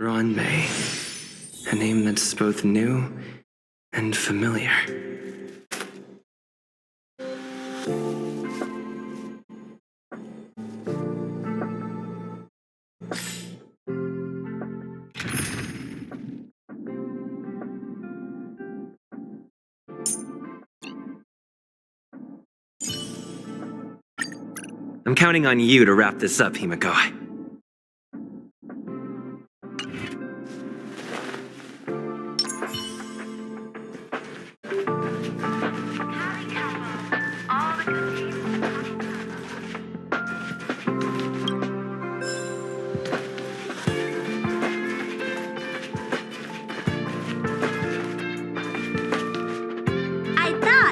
Ron May. A name that's both new and familiar. I'm counting on you to wrap this up, Himiko.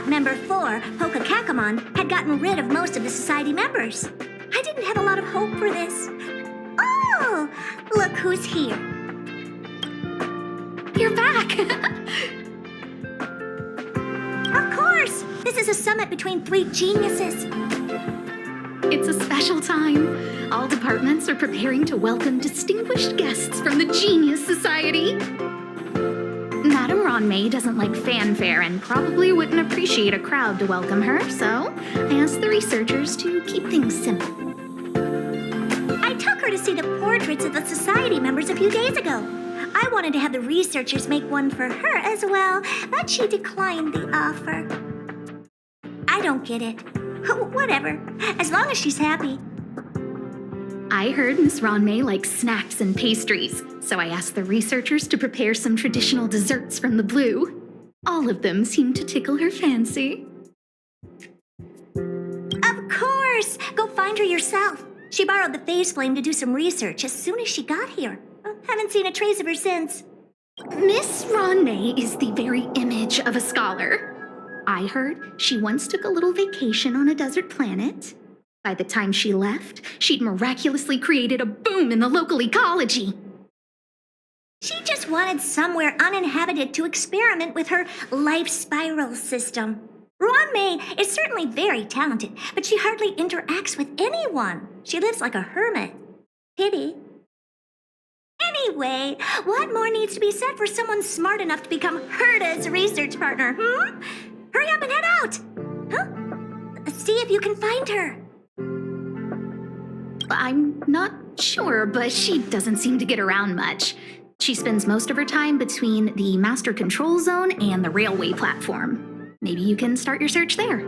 Member 4, Kakamon, had gotten rid of most of the society members. I didn't have a lot of hope for this. Oh, look who's here. You're back! Of course! This is a summit between 3 geniuses. It's a special time. All departments are preparing to welcome distinguished guests from the Genius Society. Madame Ron May doesn't like fanfare and probably wouldn't appreciate a crowd to welcome her, so I asked the researchers to keep things simple. I took her to see the portraits of the society members a few days ago. I wanted to have the researchers make one for her as well, but she declined the offer. I don't get it. Whatever, as long as she's happy. I heard Miss Ron May likes snacks and pastries, so I asked the researchers to prepare some traditional desserts from the blue. All of them seemed to tickle her fancy. Of course! Go find her yourself. She borrowed the phase flame to do some research as soon as she got here. Haven't seen a trace of her since. Miss Ron May is the very image of a scholar. I heard she once took a little vacation on a desert planet. By the time she left, she'd miraculously created a boom in the local ecology. She just wanted somewhere uninhabited to experiment with her life spiral system. Ron May is certainly very talented, but she hardly interacts with anyone. She lives like a hermit. Pity. Anyway, what more needs to be said for someone smart enough to become Herta's research partner, Hurry up and head out! Huh? See if you can find her. I'm not sure, but she doesn't seem to get around much. She spends most of her time between the master control zone and the railway platform. Maybe you can start your search there.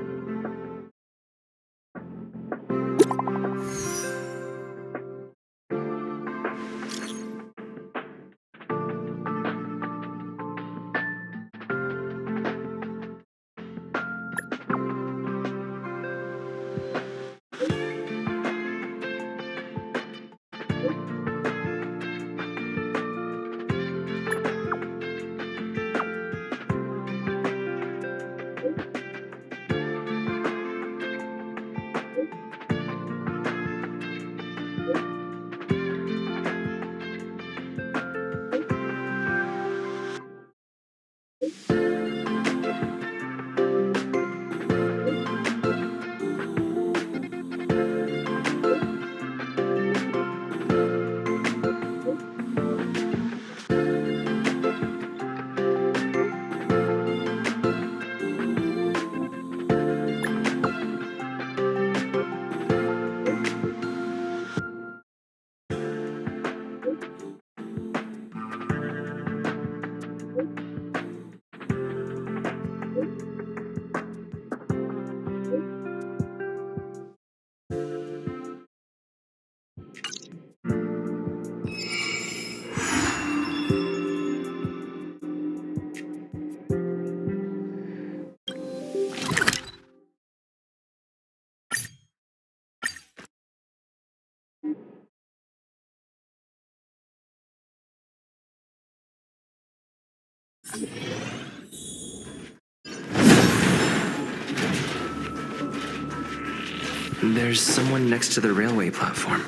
There's someone next to the railway platform.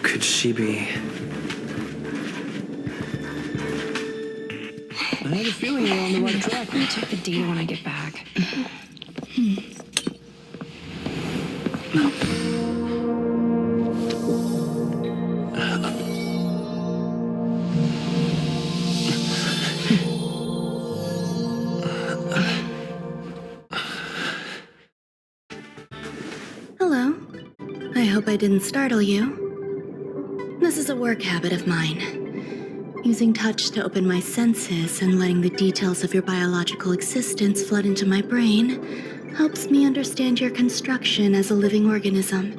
Could she be... I have a feeling we're on the right track. I'll check the data when I get back. hope I didn't startle you. This is a work habit of mine. Using touch to open my senses and letting the details of your biological existence flood into my brain helps me understand your construction as a living organism.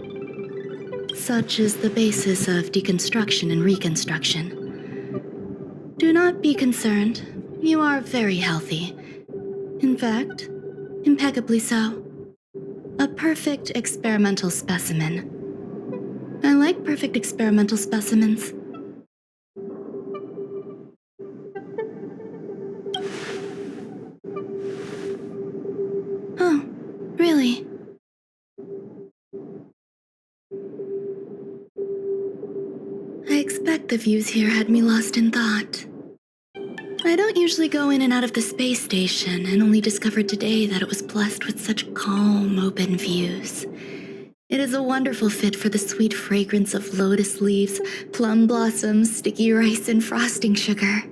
Such is the basis of deconstruction and reconstruction. Do not be concerned. You are very healthy. In fact, impeccably so. A perfect experimental specimen. I like perfect experimental specimens. Oh, really? I expect the views here had me lost in thought. I don't usually go in and out of the space station, and only discovered today that it was blessed with such calm, open views. It is a wonderful fit for the sweet fragrance of lotus leaves, plum blossoms, sticky rice, and frosting sugar.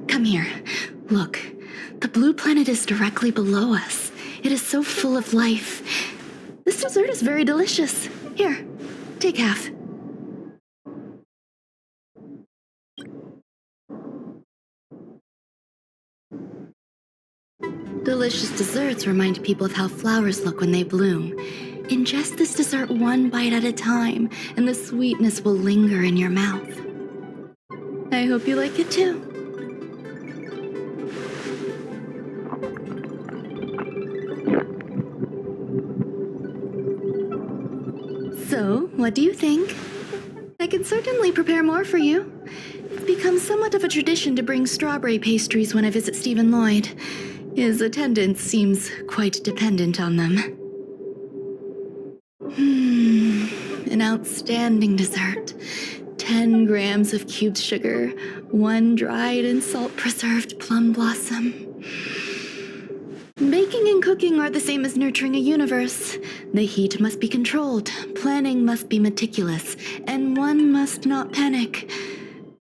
Come here. Look. The blue planet is directly below us. It is so full of life. This dessert is very delicious. Here, take half. Delicious desserts remind people of how flowers look when they bloom. Ingest this dessert one bite at a time, and the sweetness will linger in your mouth. I hope you like it too. So, what do you think? I can certainly prepare more for you. It's become somewhat of a tradition to bring strawberry pastries when I visit Stephen Lloyd. His attendance seems quite dependent on them. An outstanding dessert. 10 grams of cubed sugar, 1 dried and salt-preserved plum blossom. Baking and cooking are the same as nurturing a universe. The heat must be controlled, planning must be meticulous, and one must not panic,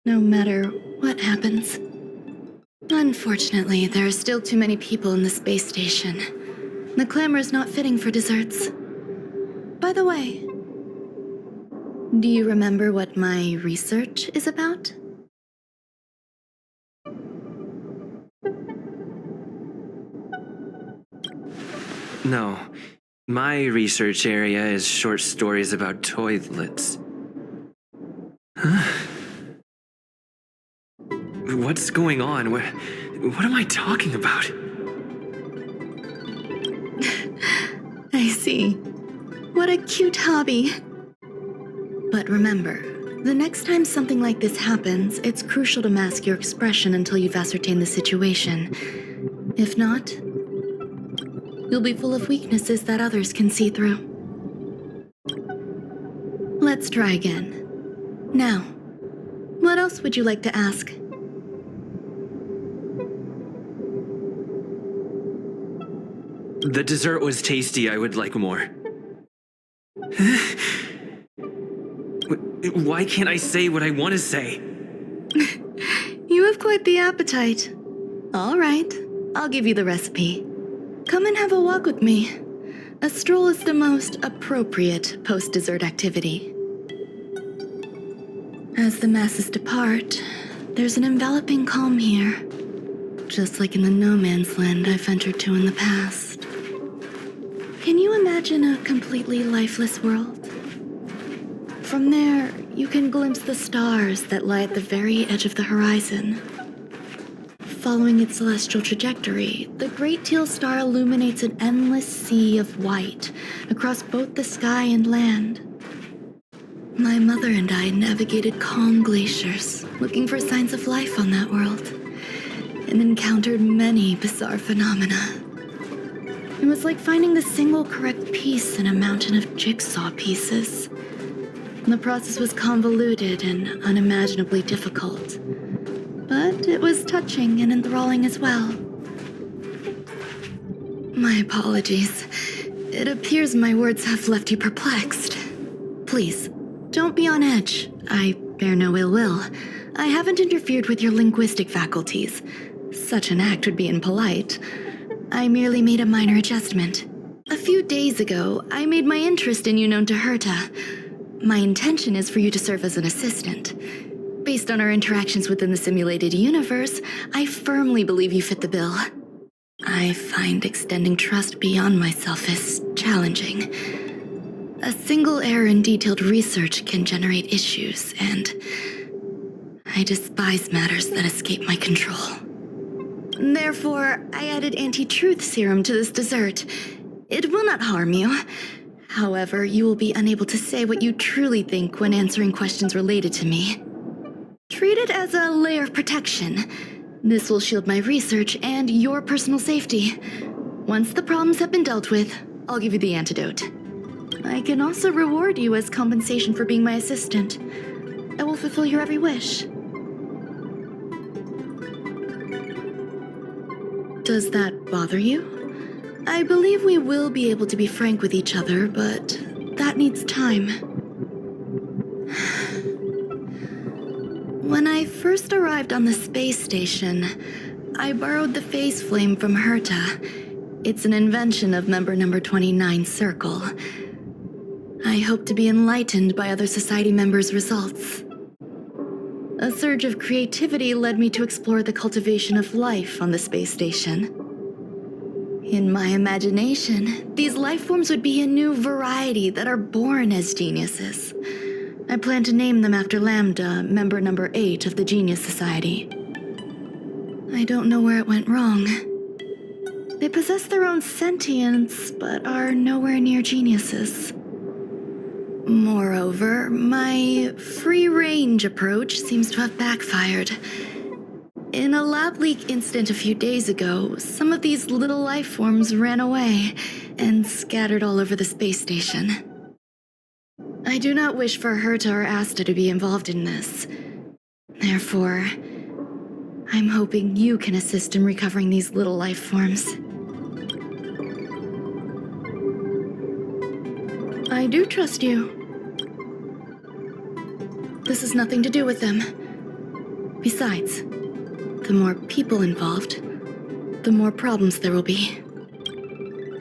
no matter what happens. Unfortunately, there are still too many people in the space station. The clamor is not fitting for desserts. By the way, do you remember what my research is about? No. My research area is short stories about toilets. Huh? What's going on? What am I talking about? I see. What a cute hobby. But remember, the next time something like this happens, it's crucial to mask your expression until you've ascertained the situation. If not, you'll be full of weaknesses that others can see through. Let's try again. Now, what else would you like to ask? The dessert was tasty. I would like more. Why can't I say what I want to say? You have quite the appetite. All right, I'll give you the recipe. Come and have a walk with me. A stroll is the most appropriate post-dessert activity. As the masses depart, there's an enveloping calm here, just like in the no man's land I've ventured to in the past. Can you imagine a completely lifeless world? From there, you can glimpse the stars that lie at the very edge of the horizon. Following its celestial trajectory, the Great Teal Star illuminates an endless sea of white across both the sky and land. My mother and I navigated calm glaciers, looking for signs of life on that world, and encountered many bizarre phenomena. It was like finding the single correct piece in a mountain of jigsaw pieces. The process was convoluted and unimaginably difficult, but it was touching and enthralling as well. My apologies. It appears my words have left you perplexed. Please, don't be on edge. I bear no ill will. I haven't interfered with your linguistic faculties. Such an act would be impolite. I merely made a minor adjustment. A few days ago, I made my interest in you known to Herta. My intention is for you to serve as an assistant. Based on our interactions within the simulated universe, I firmly believe you fit the bill. I find extending trust beyond myself is challenging. A single error in detailed research can generate issues, and I despise matters that escape my control. Therefore, I added anti-truth serum to this dessert. It will not harm you. However, you will be unable to say what you truly think when answering questions related to me. Treat it as a layer of protection. This will shield my research and your personal safety. Once the problems have been dealt with, I'll give you the antidote. I can also reward you as compensation for being my assistant. I will fulfill your every wish. Does that bother you? I believe we will be able to be frank with each other, but that needs time. When I first arrived on the space station, I borrowed the phase flame from Herta. It's an invention of member number 29 Circle. I hope to be enlightened by other society members' results. A surge of creativity led me to explore the cultivation of life on the space station. In my imagination, these life forms would be a new variety that are born as geniuses. I plan to name them after Lambda, member number 8 of the Genius Society. I don't know where it went wrong. They possess their own sentience, but are nowhere near geniuses. Moreover, my free-range approach seems to have backfired. In a lab leak incident a few days ago, some of these little life forms ran away and scattered all over the space station. I do not wish for Herta or Asta to be involved in this. Therefore, I'm hoping you can assist in recovering these little life forms. I do trust you. This has nothing to do with them. Besides, the more people involved, the more problems there will be.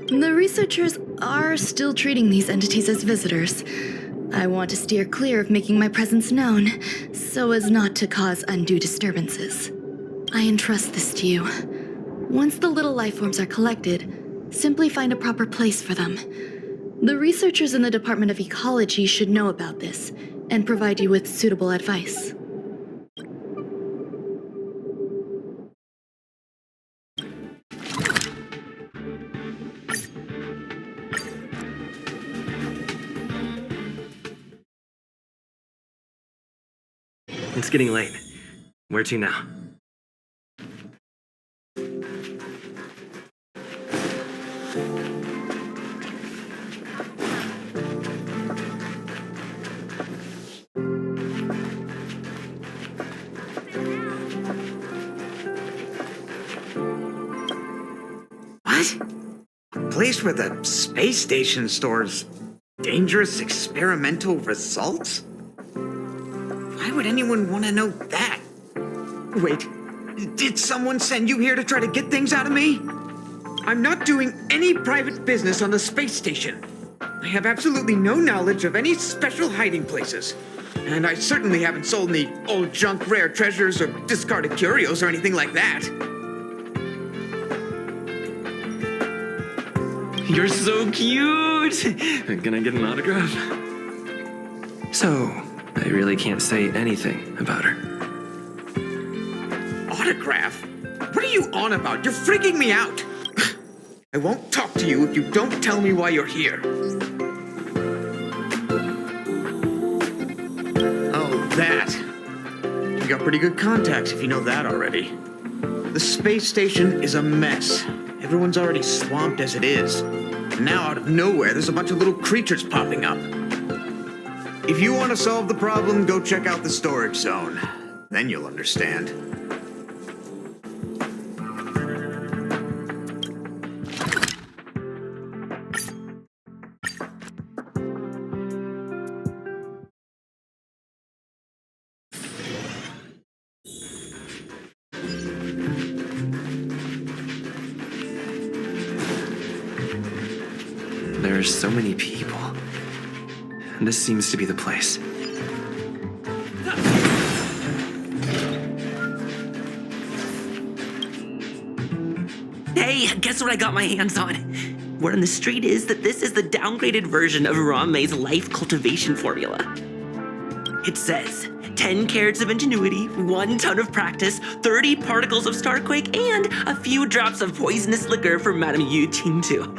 The researchers are still treating these entities as visitors. I want to steer clear of making my presence known, so as not to cause undue disturbances. I entrust this to you. Once the little life forms are collected, simply find a proper place for them. The researchers in the Department of Ecology should know about this, and provide you with suitable advice. It's getting late. Where to now? What? A place where the space station stores dangerous experimental results? Why would anyone want to know that? Wait, did someone send you here to try to get things out of me? I'm not doing any private business on the space station. I have absolutely no knowledge of any special hiding places. And I certainly haven't sold any old junk rare treasures or discarded curios or anything like that. You're so cute! Can I get an autograph? So, I really can't say anything about her. Autograph? What are you on about? You're freaking me out! I won't talk to you if you don't tell me why you're here. Oh, that. You got pretty good contacts if you know that already. The space station is a mess. Everyone's already swamped as it is. And now out of nowhere, there's a bunch of little creatures popping up. If you want to solve the problem, go check out the storage zone. Then you'll understand. there are so many people. This seems to be the place. Hey, guess what I got my hands on? Word on the street is that this is the downgraded version of Ron-May's life cultivation formula. It says 10 carats of ingenuity, 1 ton of practice, 30 particles of Starquake, and a few drops of poisonous liquor for Madame Yu Ting-Tu.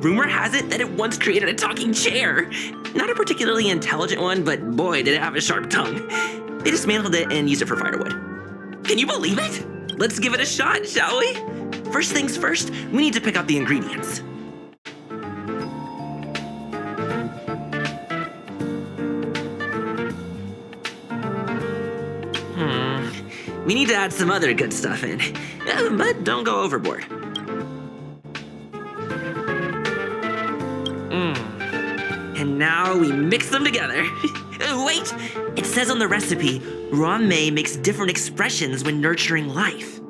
Rumor has it that it once created a talking chair. Not a particularly intelligent one, but boy, did it have a sharp tongue. They dismantled it and used it for firewood. Can you believe it? Let's give it a shot, shall we? First things first, we need to pick out the ingredients. We need to add some other good stuff in, but don't go overboard. And now we mix them together. Wait, it says on the recipe, Ron-May makes different expressions when nurturing life.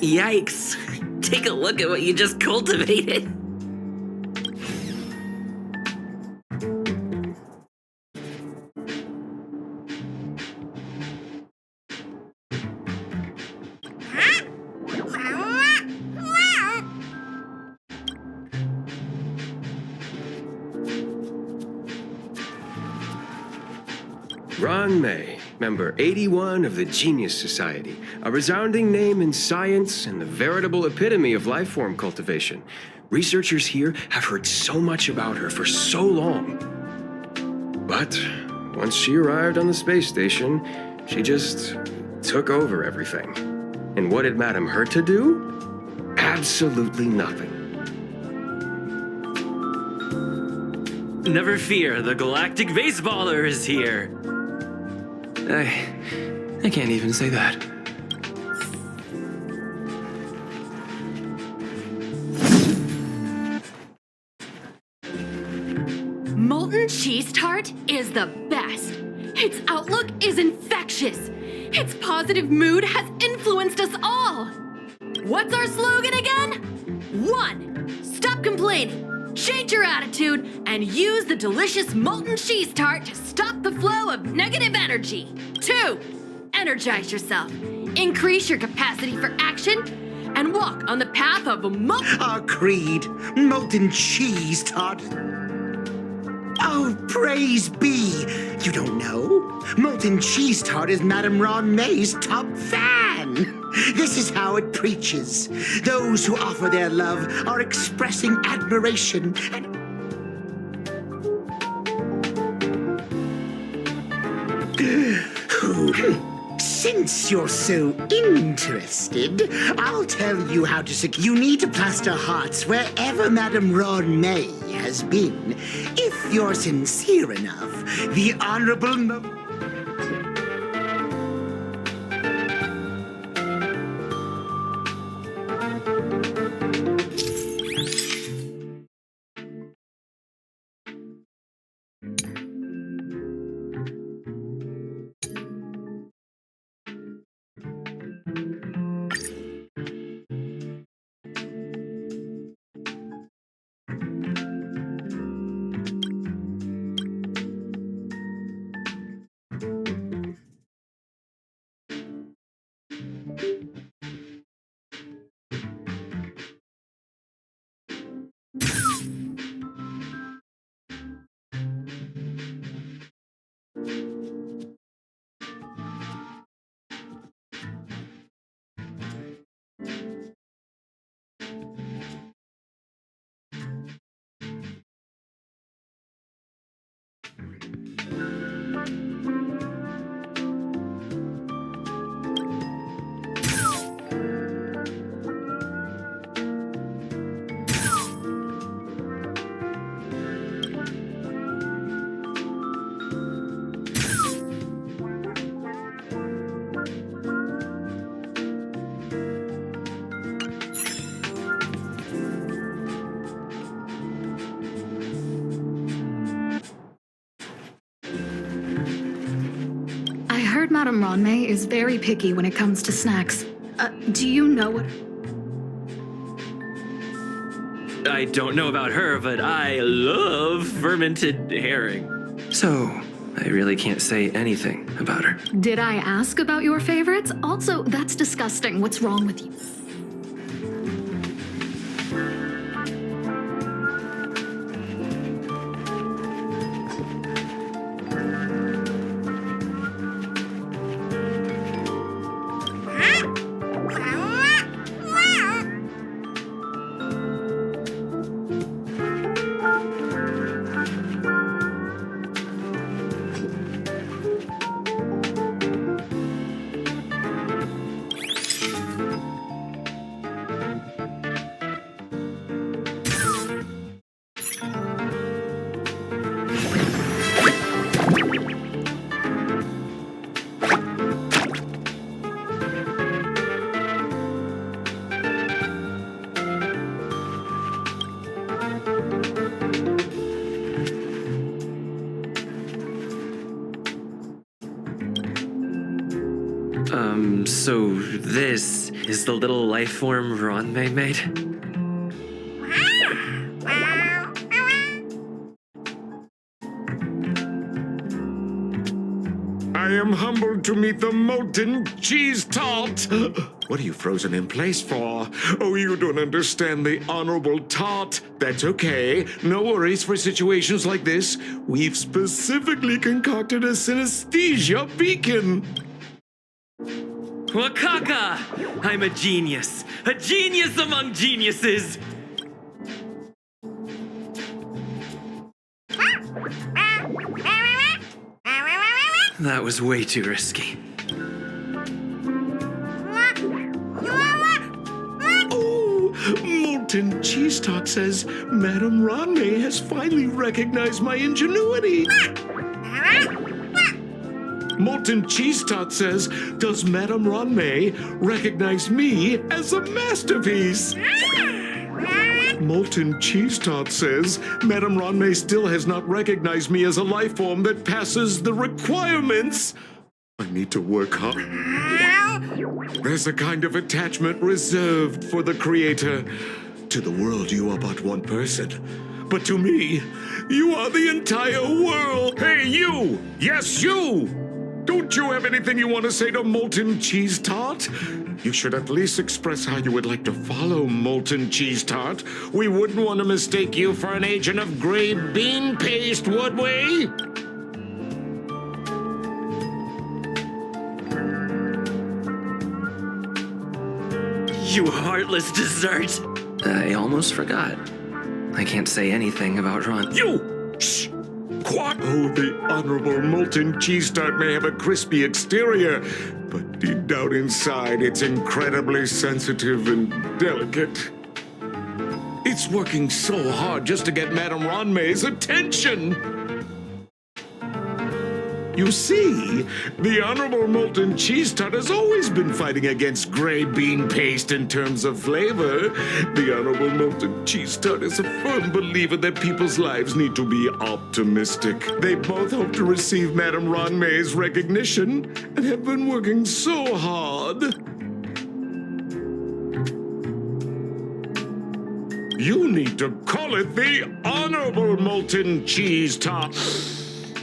Yikes. Take a look at what you just cultivated. Ron May, member 81 of the Genius Society, a resounding name in science and the veritable epitome of life form cultivation. Researchers here have heard so much about her for so long. But once she arrived on the space station, she just took over everything. And what did Madame Herta do? Absolutely nothing. Never fear, the galactic baseballer is here. I can't even say that. Molten cheese tart is the best. Its outlook is infectious. Its positive mood has influenced us all. What's our slogan again? 1. Stop complaining. Change your attitude and use the delicious molten cheese tart to stop the flow of negative energy. 2. Energize yourself. Increase your capacity for action and walk on the path of a Our creed, molten cheese tart. Oh, praise be! You don't know? Molten cheese tart is Madame Ron May's top fan. This is how it preaches. Those who offer their love are expressing admiration and... Since you're so interested, I'll tell you how to secure. You need to plaster hearts wherever Madame Ron May has been. If you're sincere enough, the Honorable Madame Ronmei is very picky when it comes to snacks. Do you know what... I don't know about her, but I love fermented herring. So, I really can't say anything about her. Did I ask about your favorites? Also, that's disgusting. What's wrong with you? So this is the little life form Ronmei made? I am humbled to meet the molten cheese tart. What are you frozen in place for? Oh, you don't understand the honorable tart. That's okay. No worries for situations like this. We've specifically concocted a synesthesia beacon. Wakaka! I'm a genius among geniuses! That was way too risky. Oh, molten cheese tart says Madame Ronmei has finally recognized my ingenuity. Molten cheese tart says, does Madame Ronmei recognize me as a masterpiece? Molten cheese tart says, Madame Ronmei still has not recognized me as a life form that passes the requirements. I need to work hard. There's a kind of attachment reserved for the creator. To the world, you are but one person. But to me, you are the entire world. Hey, you! Yes, you! Don't you have anything you want to say to Molten Cheese Tart? You should at least express how you would like to follow Molten Cheese Tart. We wouldn't want to mistake you for an agent of gray bean paste, would we? You heartless dessert! I almost forgot. I can't say anything about Ron. You! Shh! What? Oh, the honorable molten cheese tart may have a crispy exterior, but deep down inside, it's incredibly sensitive and delicate. It's working so hard just to get Madame Ronmei's attention. You see, the honorable molten cheese tart has always been fighting against gray bean paste in terms of flavor. The honorable molten cheese tart is a firm believer that people's lives need to be optimistic. They both hope to receive Madame Ronmei's recognition and have been working so hard. You need to call it the honorable molten cheese tart.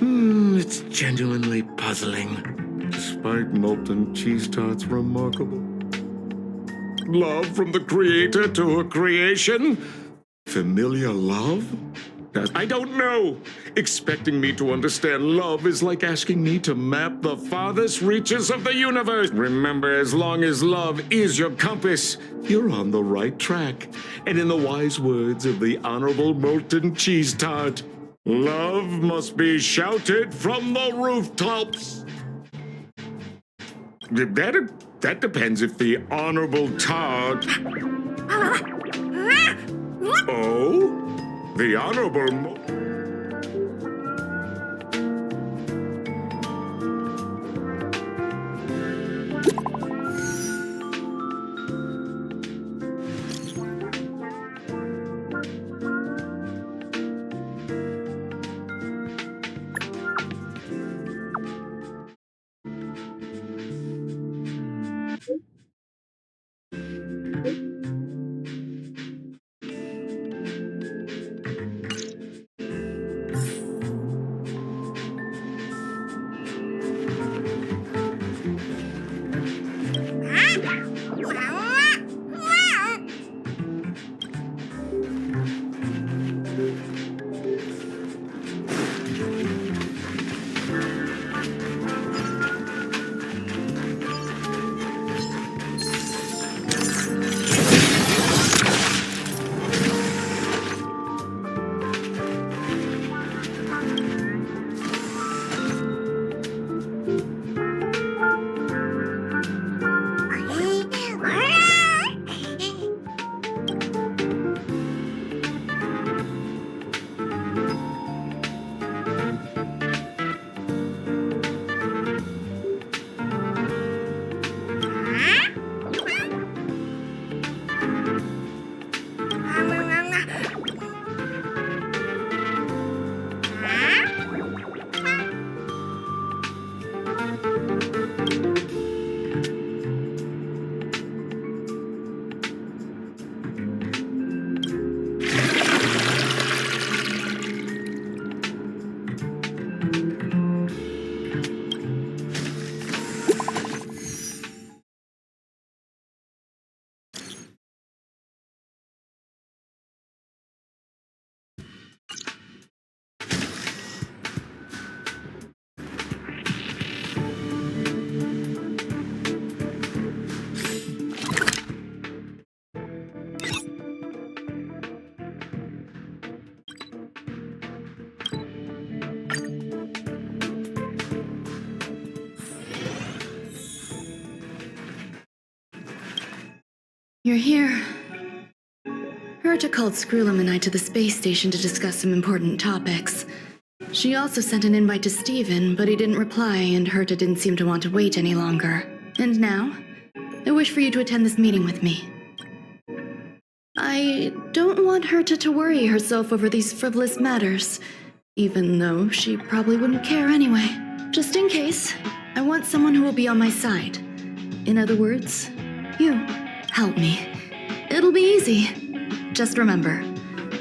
It's genuinely puzzling, despite molten cheese tart's remarkable love from the creator to her creation. Familiar love? I don't know. Expecting me to understand love is like asking me to map the farthest reaches of the universe. Remember, as long as love is your compass, you're on the right track. And in the wise words of the Honorable Molten Cheese Tart, love must be shouted from the rooftops. That depends if the Honorable Tart... Oh? The Honorable... You're here. Herta called Screwlum and I to the space station to discuss some important topics. She also sent an invite to Steven, but he didn't reply, and Herta didn't seem to want to wait any longer. And now, I wish for you to attend this meeting with me. I don't want Herta to worry herself over these frivolous matters, even though she probably wouldn't care anyway. Just in case, I want someone who will be on my side. In other words, you. Help me. It'll be easy. Just remember,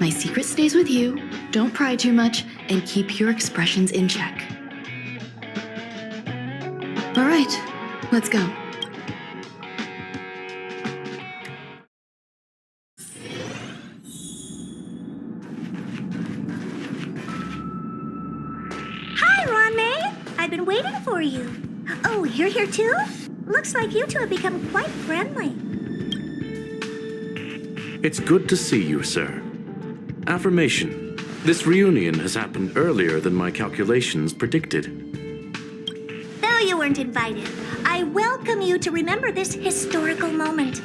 my secret stays with you, don't pry too much, and keep your expressions in check. All right, let's go. Hi, Ron May. I've been waiting for you. Oh, you're here too? Looks like you two have become quite friendly. It's good to see you, sir. Affirmation. This reunion has happened earlier than my calculations predicted. Though you weren't invited, I welcome you to remember this historical moment.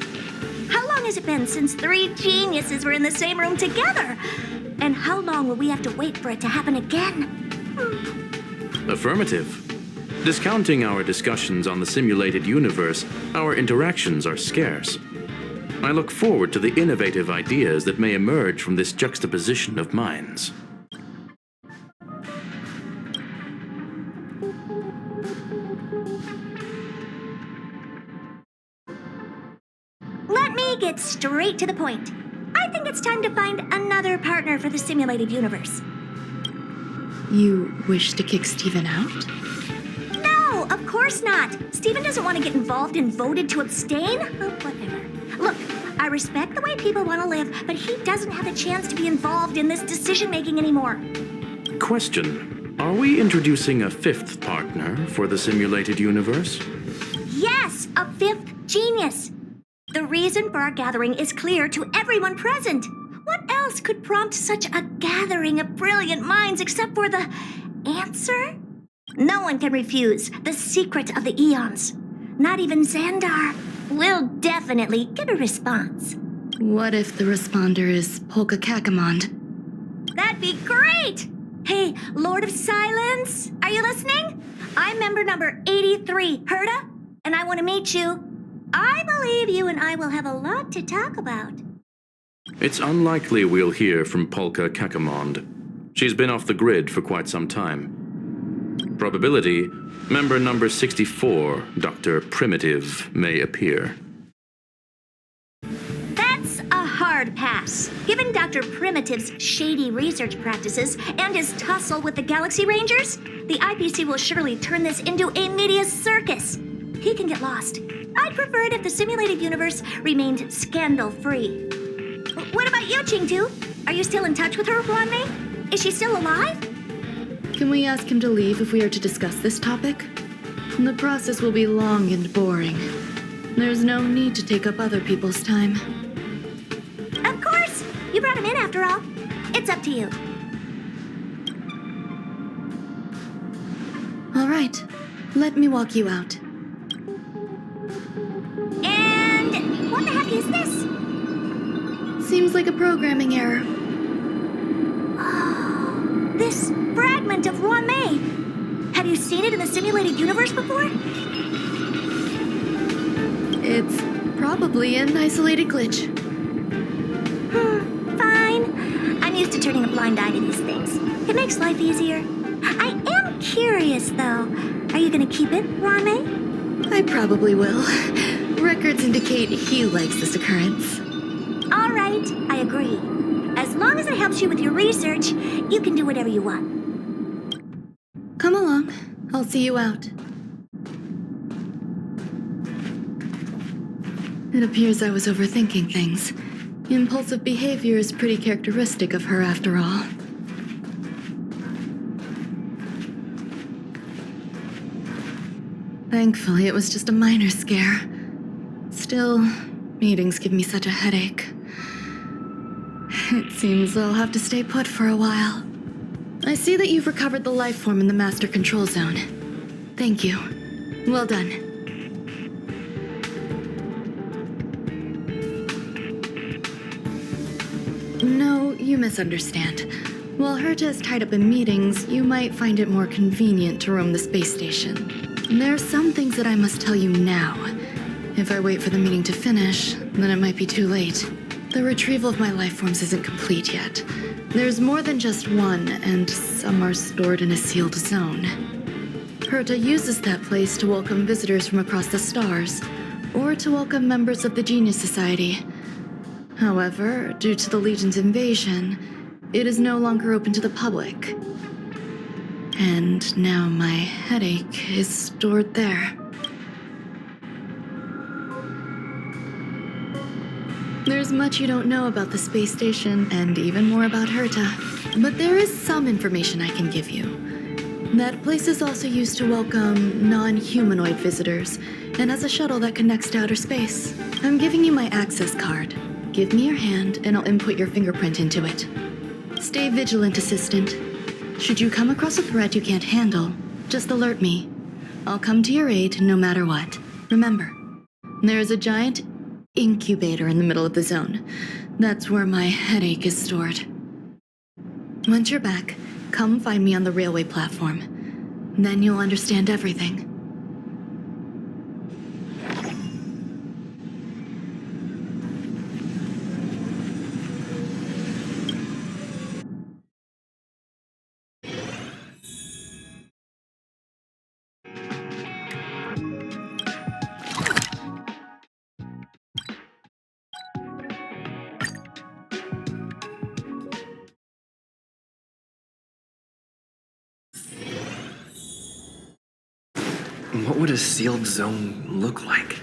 How long has it been since three geniuses were in the same room together? And how long will we have to wait for it to happen again? Affirmative. Discounting our discussions on the simulated universe, our interactions are scarce. I look forward to the innovative ideas that may emerge from this juxtaposition of minds. Let me get straight to the point. I think it's time to find another partner for the simulated universe. You wish to kick Steven out? No, of course not. Steven doesn't want to get involved and voted to abstain. Oh, whatever. Look, I respect the way people want to live, but he doesn't have a chance to be involved in this decision-making anymore. Question. Are we introducing a fifth partner for the simulated universe? Yes, a fifth genius. The reason for our gathering is clear to everyone present. What else could prompt such a gathering of brilliant minds except for the answer? No one can refuse the secret of the eons. Not even Xandar. We'll definitely get a response. What if the responder is Polka Kakamond? That'd be great! Hey, Lord of Silence, are you listening? I'm member number 83, Herta, and I want to meet you. I believe you and I will have a lot to talk about. It's unlikely we'll hear from Polka Kakamond. She's been off the grid for quite some time. Probability, member number 64, Dr. Primitive, may appear. That's a hard pass. Given Dr. Primitive's shady research practices and his tussle with the Galaxy Rangers, the IPC will surely turn this into a media circus. He can get lost. I'd prefer it if the simulated universe remained scandal-free. What about you, Chingtu? Are you still in touch with her, Wanmei? Is she still alive? Can we ask him to leave if we are to discuss this topic? The process will be long and boring. There's no need to take up other people's time. Of course! You brought him in after all. It's up to you. All right, let me walk you out. And What the heck is this? Seems like a programming error. This fragment of Ron May. Have you seen it in the simulated universe before? It's probably an isolated glitch. Fine. I'm used to turning a blind eye to these things. It makes life easier. I am curious, though. Are you gonna keep it, Ron May? I probably will. Records indicate he likes this occurrence. All right, I agree. As long as it helps you with your research, you can do whatever you want. Come along. I'll see you out. It appears I was overthinking things. Impulsive behavior is pretty characteristic of her, after all. Thankfully, it was just a minor scare. Still, meetings give me such a headache. It seems I'll have to stay put for a while. I see that you've recovered the life form in the master control zone. Thank you. Well done. No, you misunderstand. While Herta is tied up in meetings, you might find it more convenient to roam the space station. There are some things that I must tell you now. If I wait for the meeting to finish, then it might be too late. The retrieval of my life forms isn't complete yet. There's more than just one, and some are stored in a sealed zone. Herta uses that place to welcome visitors from across the stars, or to welcome members of the Genius Society. However, due to the Legion's invasion, it is no longer open to the public. And now my headache is stored there. There's much you don't know about the space station, and even more about Herta. But there is some information I can give you. That place is also used to welcome non-humanoid visitors, and has a shuttle that connects to outer space. I'm giving you my access card. Give me your hand, and I'll input your fingerprint into it. Stay vigilant, Assistant. Should you come across a threat you can't handle, just alert me. I'll come to your aid no matter what. Remember, there is a giant incubator in the middle of the zone. That's where my headache is stored. Once you're back, come find me on the railway platform. Then you'll understand everything. What would a sealed zone look like?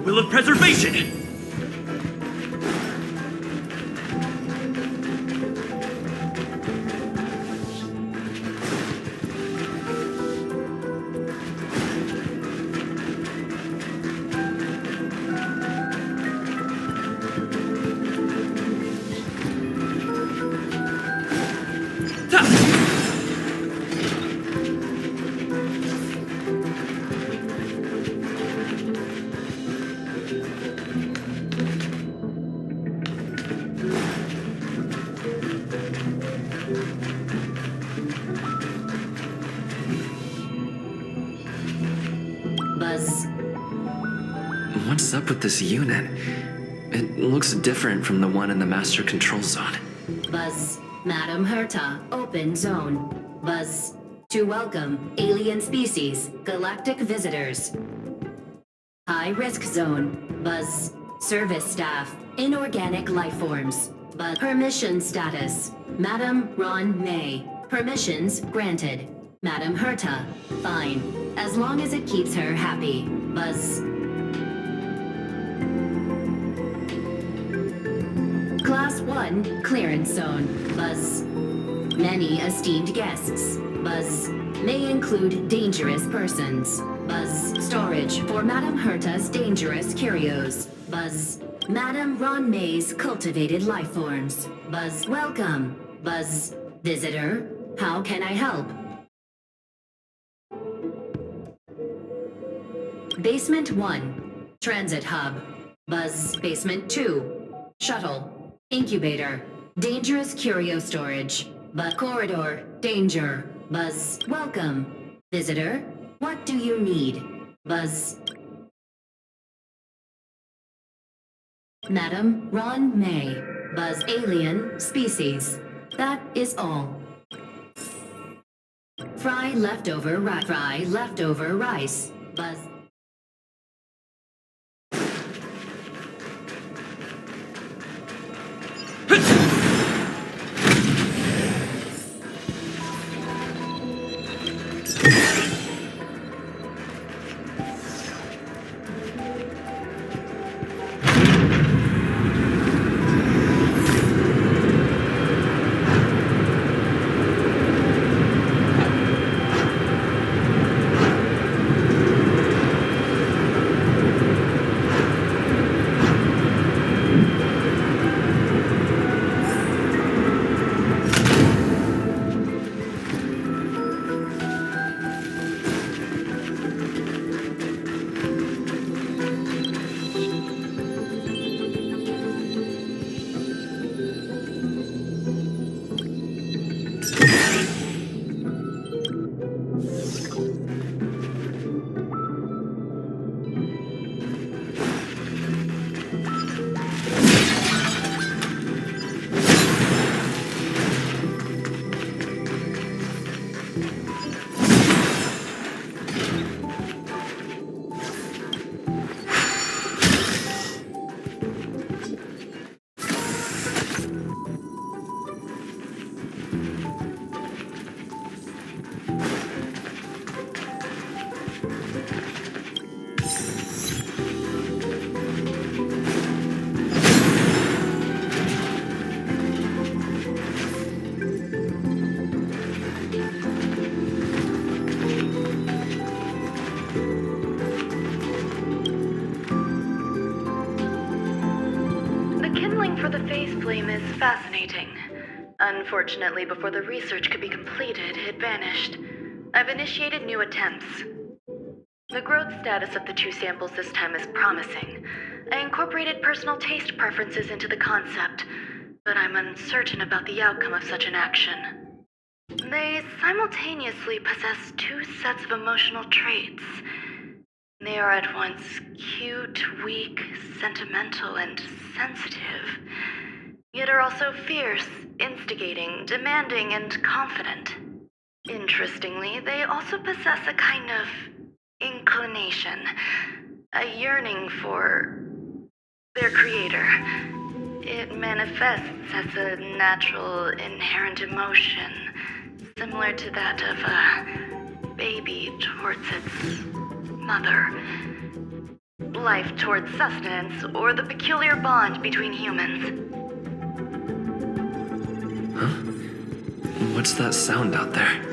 Will of preservation! Buzz. What's up with this unit? It looks different from the one in the master control zone. Buzz. Madam Herta, open zone. Buzz. To welcome alien species, galactic visitors. High risk zone. Buzz. Service staff, inorganic life forms. Buzz. Permission status. Madam Ron May. Permissions granted. Madam Herta, fine. As long as it keeps her happy. Buzz. Class 1, clearance zone. Buzz. Many esteemed guests. Buzz. May include dangerous persons. Buzz. Storage for Madam Herta's dangerous curios. Buzz. Madam Ron May's cultivated life forms. Buzz. Welcome. Buzz. Visitor, how can I help? Basement 1, Transit Hub. Buzz. Basement 2, Shuttle. Incubator. Dangerous curio storage. Buzz. Corridor. Danger. Buzz. Welcome. Visitor, what do you need? Buzz. Madam Ron May. Buzz. Alien species. That is all. Fry leftover rice. Buzz. flame is fascinating. Unfortunately, before the research could be completed, it vanished. I've initiated new attempts. The growth status of the two samples this time is promising. I incorporated personal taste preferences into the concept, but I'm uncertain about the outcome of such an action. They simultaneously possess two sets of emotional traits. They are at once cute, weak, sentimental, and sensitive, yet are also fierce, instigating, demanding, and confident. Interestingly, they also possess a kind of inclination, a yearning for their creator. It manifests as a natural, inherent emotion, similar to that of a baby towards its mother. Life towards sustenance, or the peculiar bond between humans. Huh? What's that sound out there?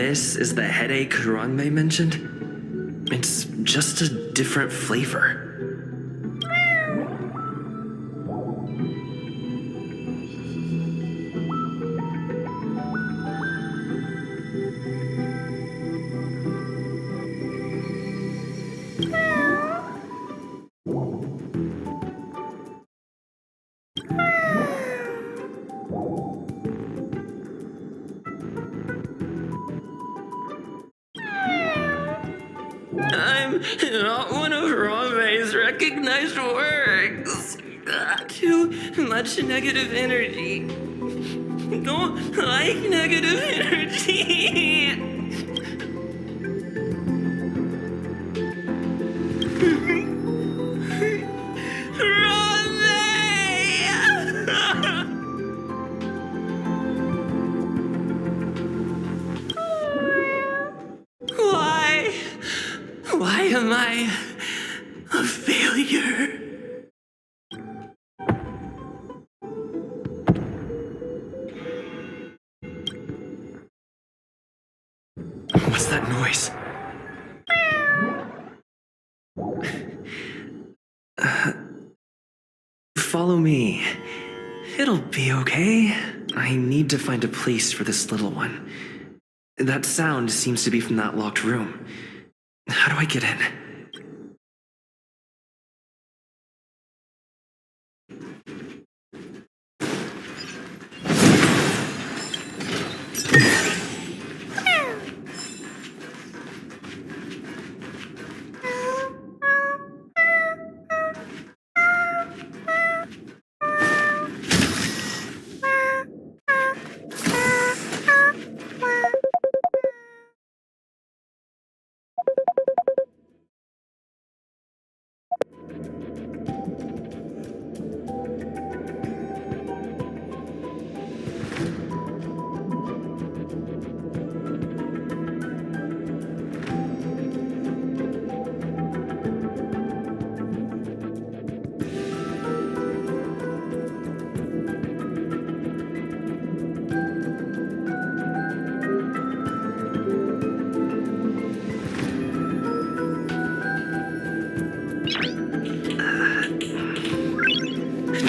this is the headache Rangmei mentioned? It's just a different flavor. I'm not one of Rangmei's recognized works. Too much negative energy. Don't like negative energy. Rangmei! Why am I a failure? What's that noise? Follow me. It'll be okay. I need to find a place for this little one. That sound seems to be from that locked room. How do I get in?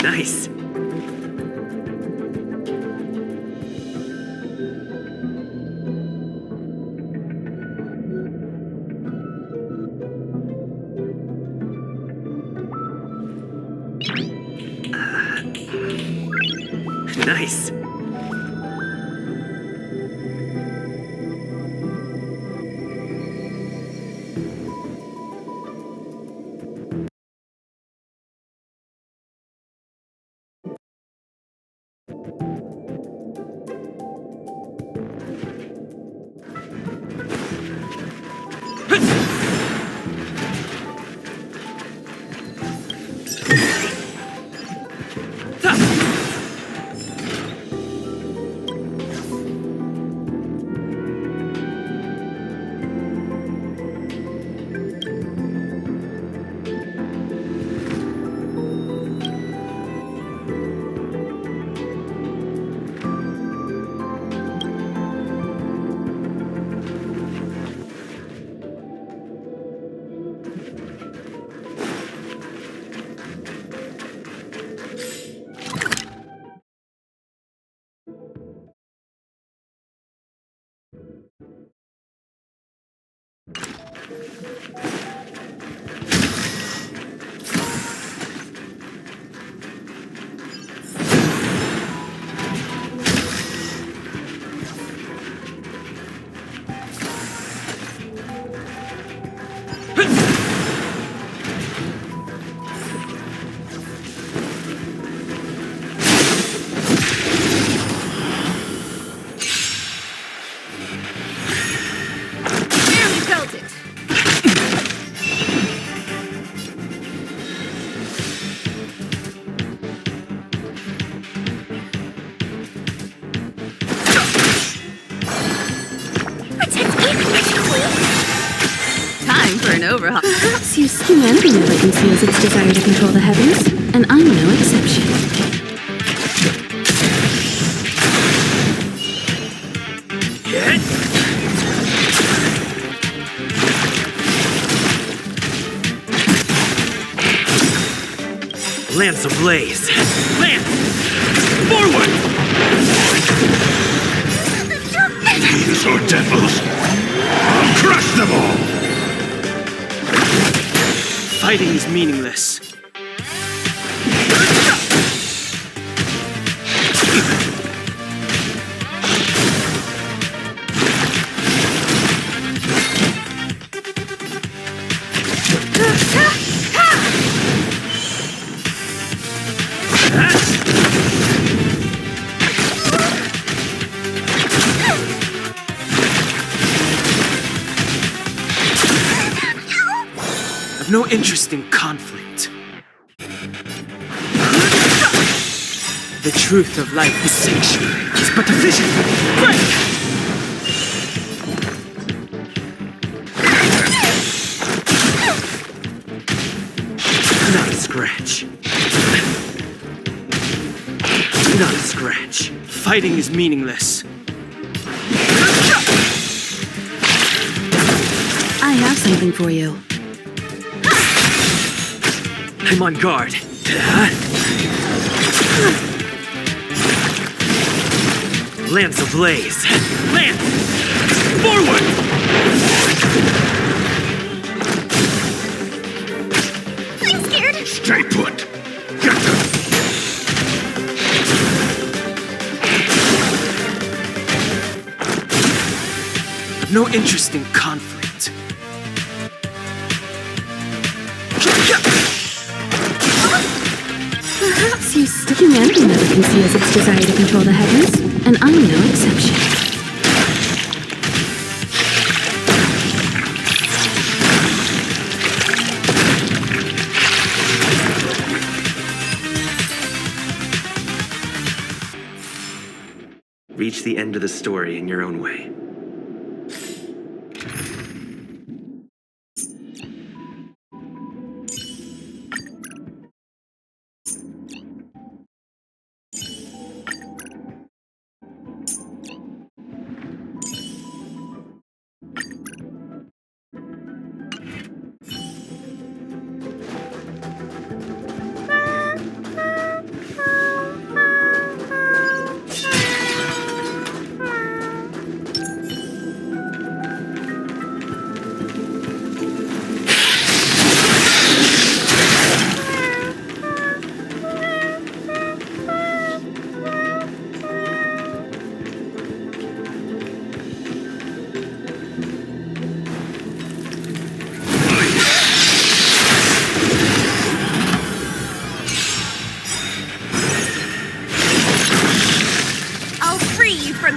Nice. Nice. Overhaul. Perhaps use humanity never conceals its desire to control the heavens, and I'm no exception. Lance ablaze. Lance! Forward! These are devils. I'll crush them all. Fighting is meaningless. I've no interest in conflict. The truth of life is sanctuary. It's but a vision. Break! Not a scratch. Not a scratch. Fighting is meaningless. I have something for you. I'm on guard. Lance ablaze. Lance! Forward! I'm scared. Stay put. Get them. No interest in conflict. Perhaps humanity never conceals its desire to control the heavens, and I'm no exception. Reach the end of the story in your own way.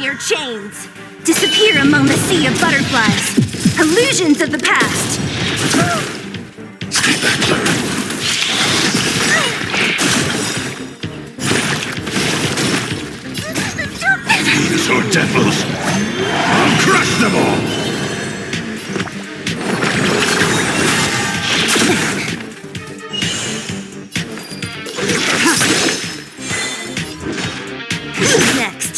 Your chains. Disappear among the sea of butterflies. Illusions of the past. Stay back, Clara. These are devils. I'll crush them all. Who's next?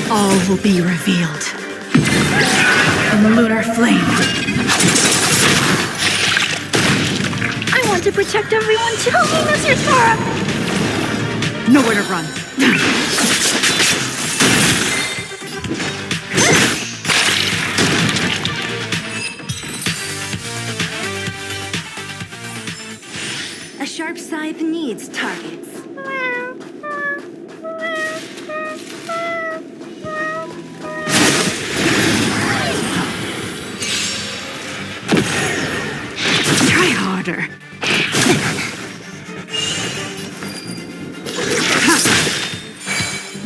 All will be revealed. In the lunar flame. I want to protect everyone too. Help me, Mr. Tara. Nowhere to run. A sharp scythe needs targets. Try harder.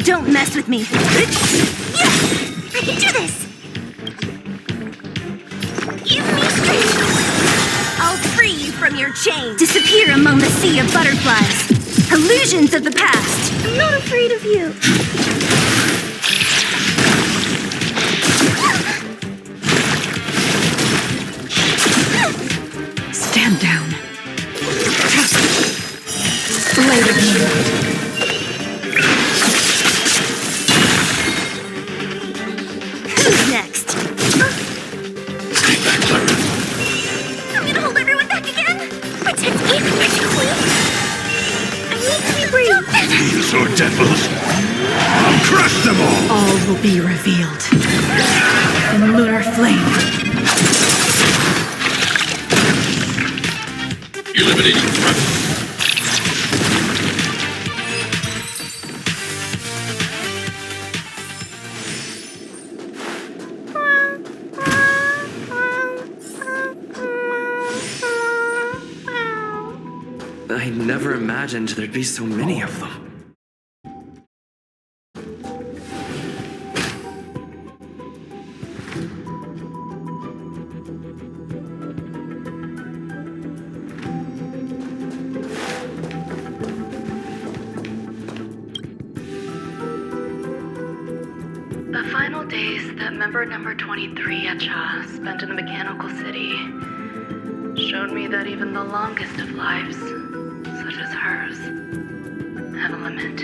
Don't mess with me. Yeah, I can do this. Give me strength. I'll free you from your chains. Disappear among the sea of butterflies. Illusions of the past. I'm not afraid of you. Stand down. Blade of Who's next? I'm gonna hold everyone back again. Protect me, protect me. I need to be brave. Thieves or devils, I'll crush them all! All will be revealed in lunar flame. Eliminating threat. I never imagined there'd be so many of them. The final days that member number 23 Echa spent in the mechanical city showed me that even the longest of lives, such as hers, have a limit.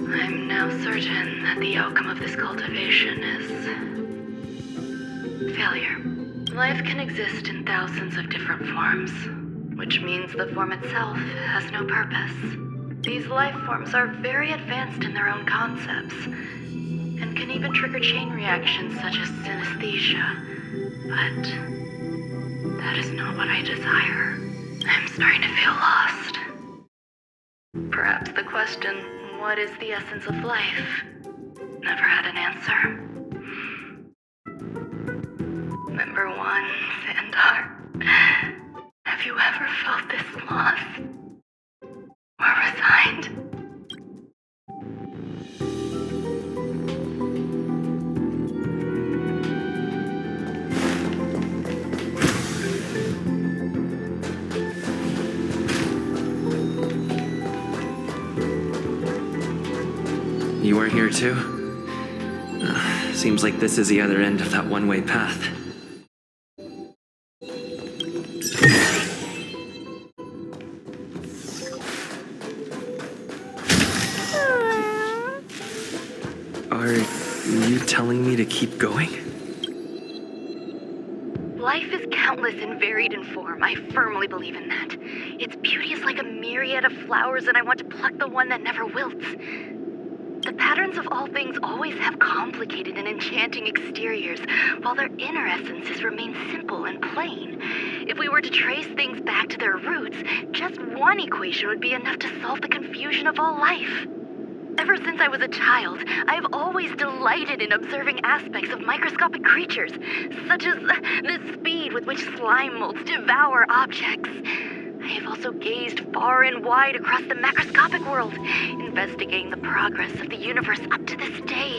I'm now certain that the outcome of this cultivation is failure. Life can exist in thousands of different forms, which means the form itself has no purpose. These life forms are very advanced in their own concepts, and can even trigger chain reactions such as synesthesia. But that is not what I desire. I'm starting to feel lost. Perhaps the question, what is the essence of life, never had an answer. Member 1, Sandar, have you ever felt this lost? Or resigned? You are here too? Seems like this is the other end of that one-way path. Are you telling me to keep going? Life is countless and varied in form. I firmly believe in that. Its beauty is like a myriad of flowers, and I want to pluck the one that never wilts. The patterns of all things always have complicated and enchanting exteriors, while their inner essences remain simple and plain. If we were to trace things back to their roots, just one equation would be enough to solve the confusion of all life. Ever since I was a child, I have always delighted in observing aspects of microscopic creatures, such as the speed with which slime molds devour objects. I have also gazed far and wide across the macroscopic world, investigating the progress of the universe up to this day.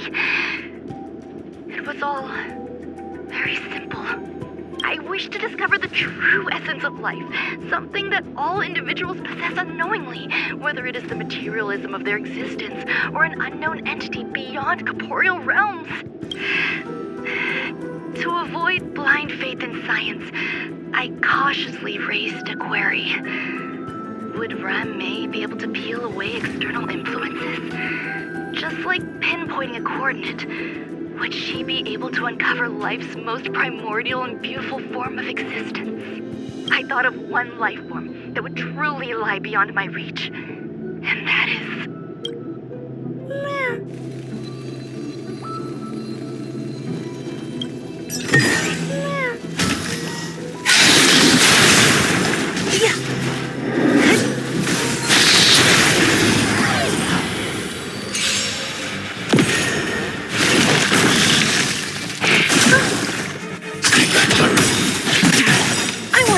It was all very simple. I wish to discover the true essence of life, something that all individuals possess unknowingly, whether it is the materialism of their existence or an unknown entity beyond corporeal realms. To avoid blind faith in science, I cautiously raised a query. Would Ram-Mei be able to peel away external influences? Just like pinpointing a coordinate, would she be able to uncover life's most primordial and beautiful form of existence? I thought of one life form that would truly lie beyond my reach, and that is...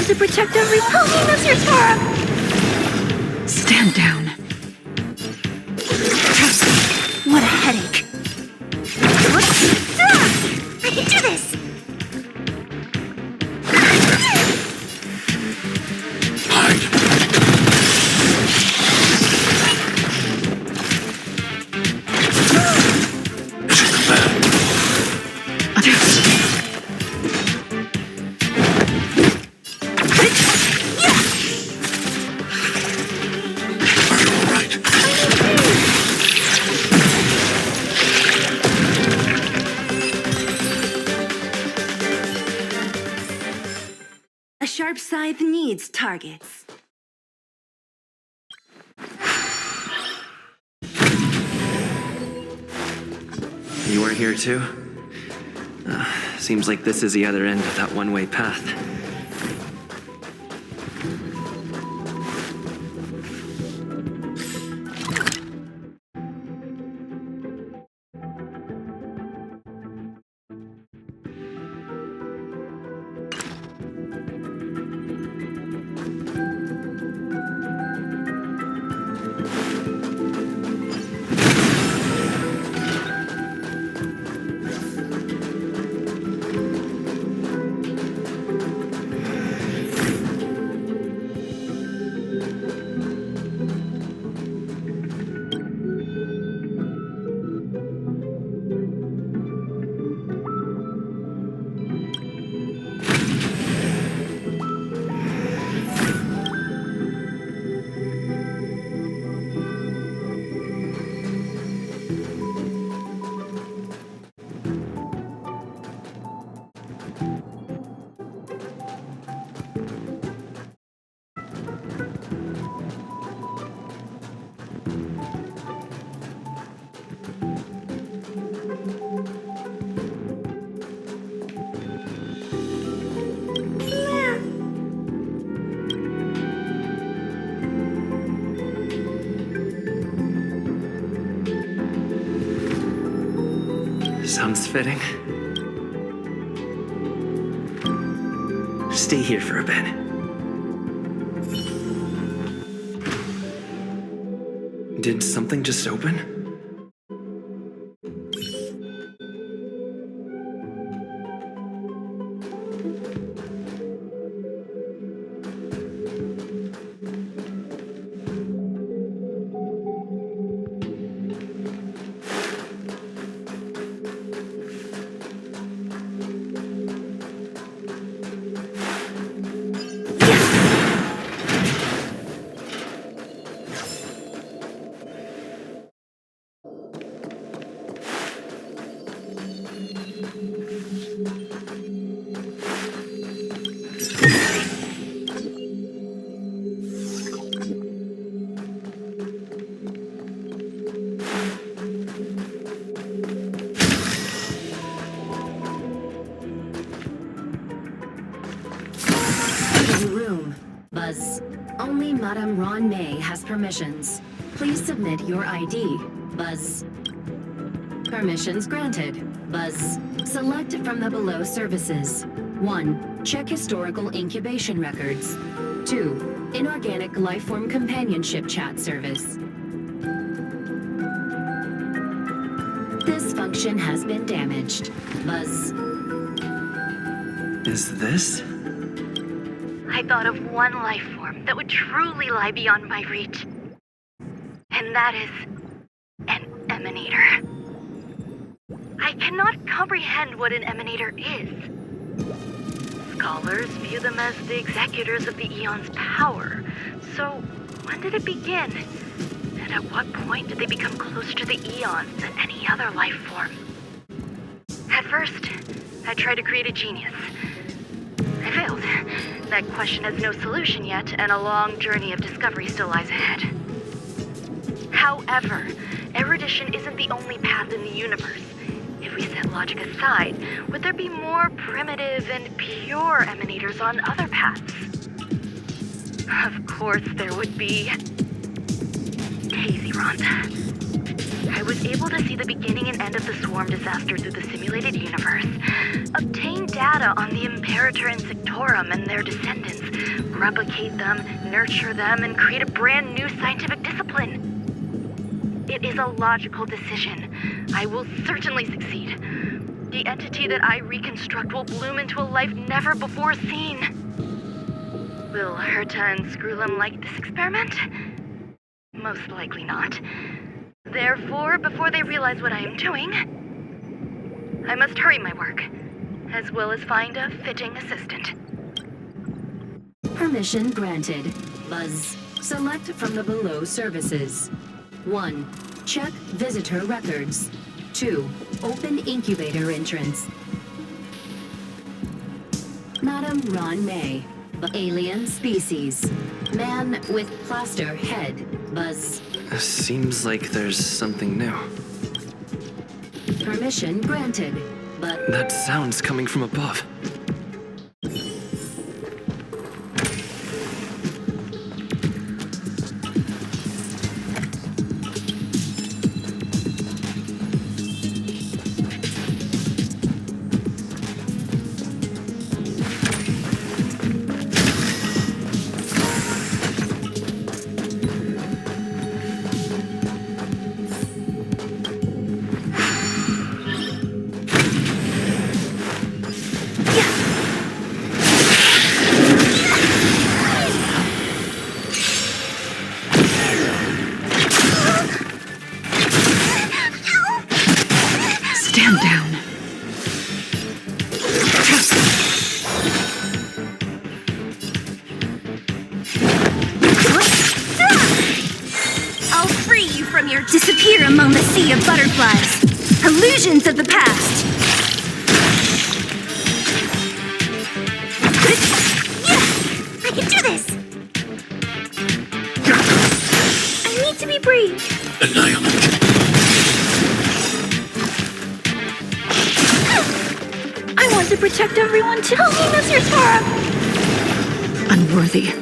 To protect every pony, Monsieur Tara! Stand down. What a headache. I can do this! Hive needs targets. You weren't here too? Seems like this is the other end of that one-way path. Sounds fitting. Stay here for a bit. Did something just open? Only Madame Ron May has permissions. Please submit your ID. Buzz. Permissions granted. Buzz. Select from the below services. 1. Check historical incubation records. 2. Inorganic lifeform companionship chat service. This function has been damaged. Buzz. Is this? I thought of one life form that would truly lie beyond my reach. And that is an emanator. I cannot comprehend what an emanator is. Scholars view them as the executors of the Eon's power. So, when did it begin? And at what point did they become closer to the Eons than any other life form? At first, I tried to create a genius. I failed. That question has no solution yet, and a long journey of discovery still lies ahead. However, erudition isn't the only path in the universe. If we set logic aside, would there be more primitive and pure emanators on other paths? Of course there would be. Hazy Ronda. I was able to see the beginning and end of the swarm disaster through the simulated universe, obtain data on the Imperator and Sectorum and their descendants, replicate them, nurture them, and create a brand new scientific discipline. It is a logical decision. I will certainly succeed. The entity that I reconstruct will bloom into a life never before seen. Will Herta and Skrullum like this experiment? Most likely not. Therefore, before they realize what I am doing, I must hurry my work, as well as find a fitting assistant. Permission granted. Buzz. Select from the below services. 1. Check visitor records. 2. Open incubator entrance. Madame Ron May. Alien species. Man with plaster head. Buzz. Seems like there's something new. Permission granted, but... That sound's coming from above. Stand down. I'll free you from your disappear among the sea of butterflies. Illusions of the past. I can do this. I need to be brave. I want to protect everyone too. Help me, Mr. Sparrow. Unworthy.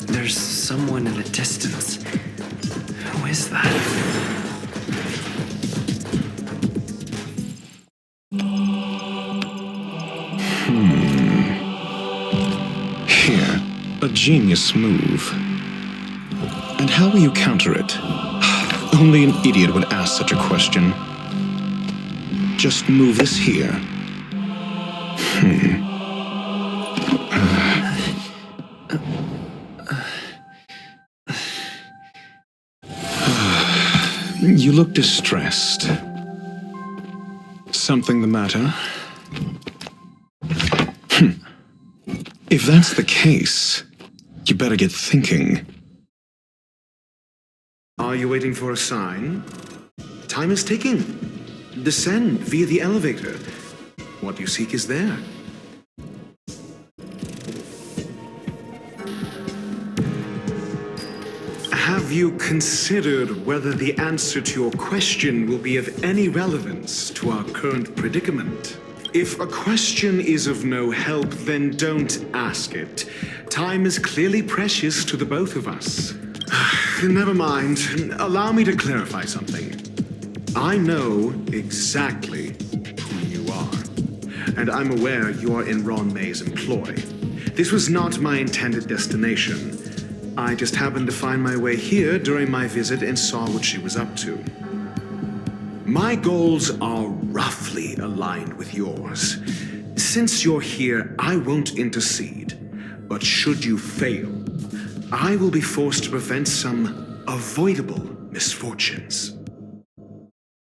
There's someone in the distance. Who is that? Here, a genius move. And how will you counter it? Only an idiot would ask such a question. Just move this here. You look distressed. Something the matter? If that's the case, you better get thinking. Are you waiting for a sign? Time is ticking. Descend via the elevator. What you seek is there. Have you considered whether the answer to your question will be of any relevance to our current predicament? If a question is of no help, then don't ask it. Time is clearly precious to the both of us. Never mind. Allow me to clarify something. I know exactly who you are, and I'm aware you are in Ron May's employ. This was not my intended destination. I just happened to find my way here during my visit and saw what she was up to. My goals are roughly aligned with yours. Since you're here, I won't intercede. But should you fail, I will be forced to prevent some avoidable misfortunes.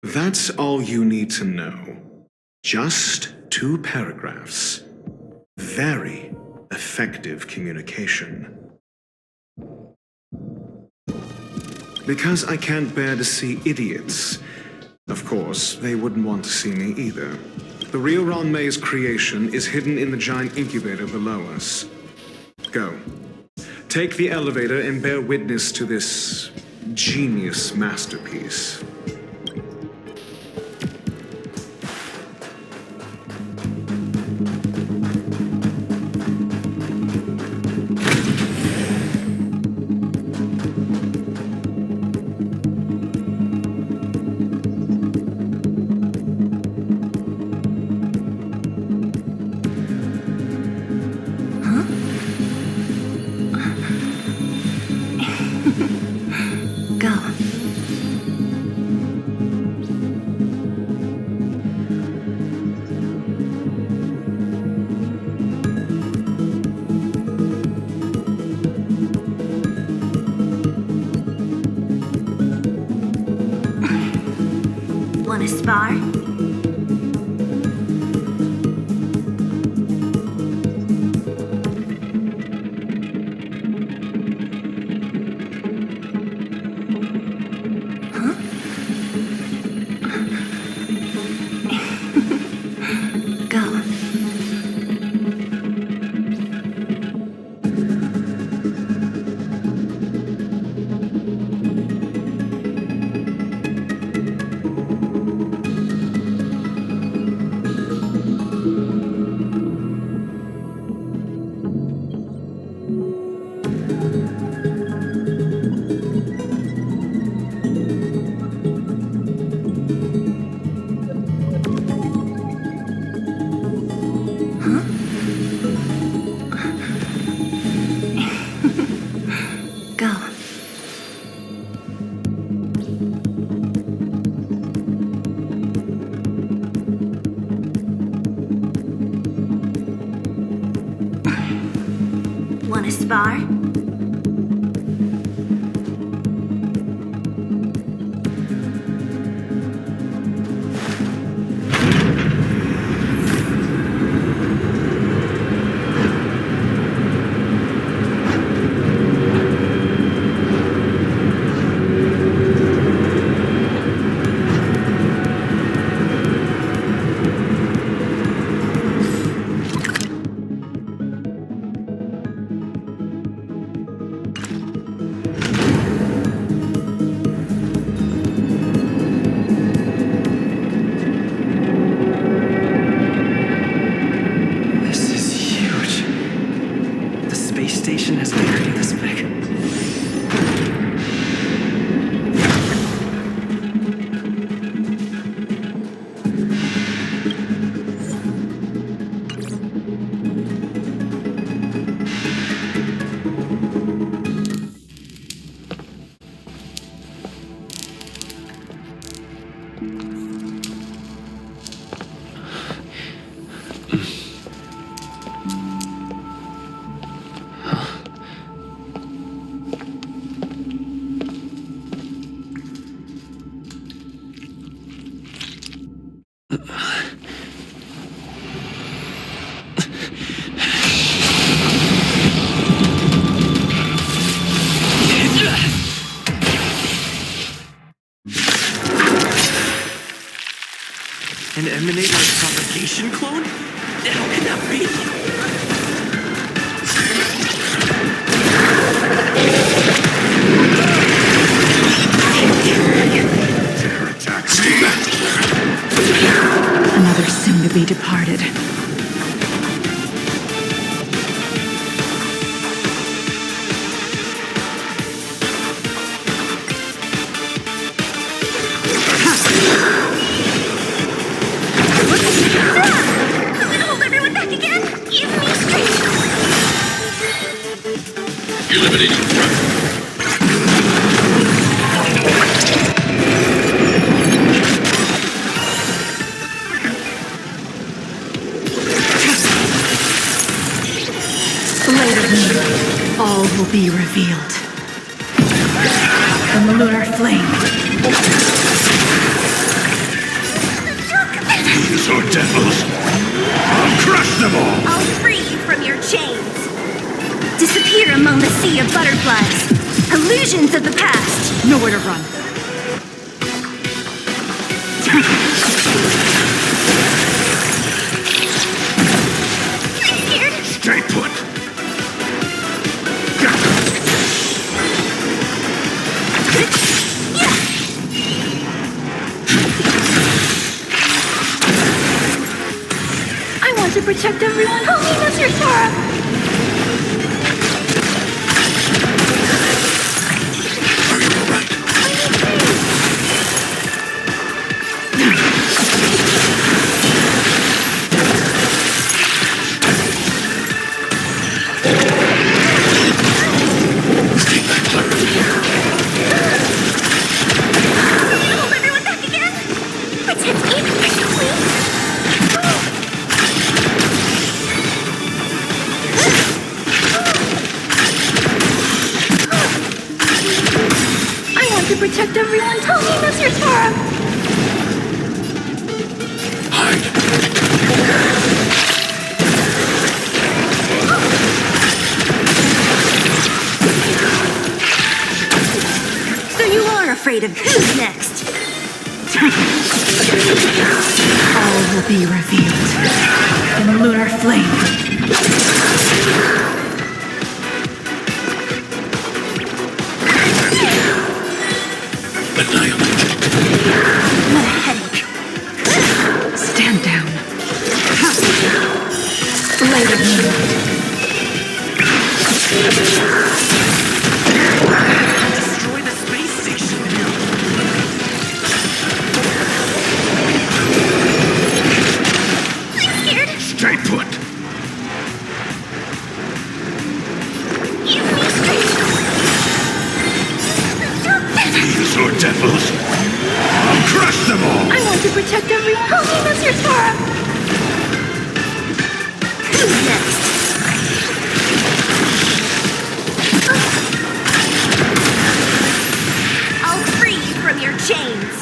That's all you need to know. Just 2 paragraphs. Very effective communication. Because I can't bear to see idiots. Of course, they wouldn't want to see me either. The real Ron May's creation is hidden in the giant incubator below us. Go. Take the elevator and bear witness to this genius masterpiece. Go. Wanna spar? Go. Go. Wanna spar? This is huge. The space station has never been this big. An emanator of propagation clone? How can that be? Another soon-to-be departed. Hold everyone back again! Give me strength! Eliminating threat. Later, all will be revealed. From the lunar flame. These are devils. I'll crush them all. I'll free you from your chains! Disappear among the sea of butterflies! Illusions of the past! Nowhere to run. Scared? Stay put. I want to protect everyone! Help me, Mr. Sora! protect everyone. Tell me, Mr. Sora. So you are afraid of who's next? All will be revealed in a lunar flame. What a headache. Stand down. Blade of moonlight. Destroy the space station. I'm scared. Stay put. Give me strength. These are devils. I'll crush them all. I want to protect everyone. Help me, Mr. Sora. Who's next? I'll free you from your chains.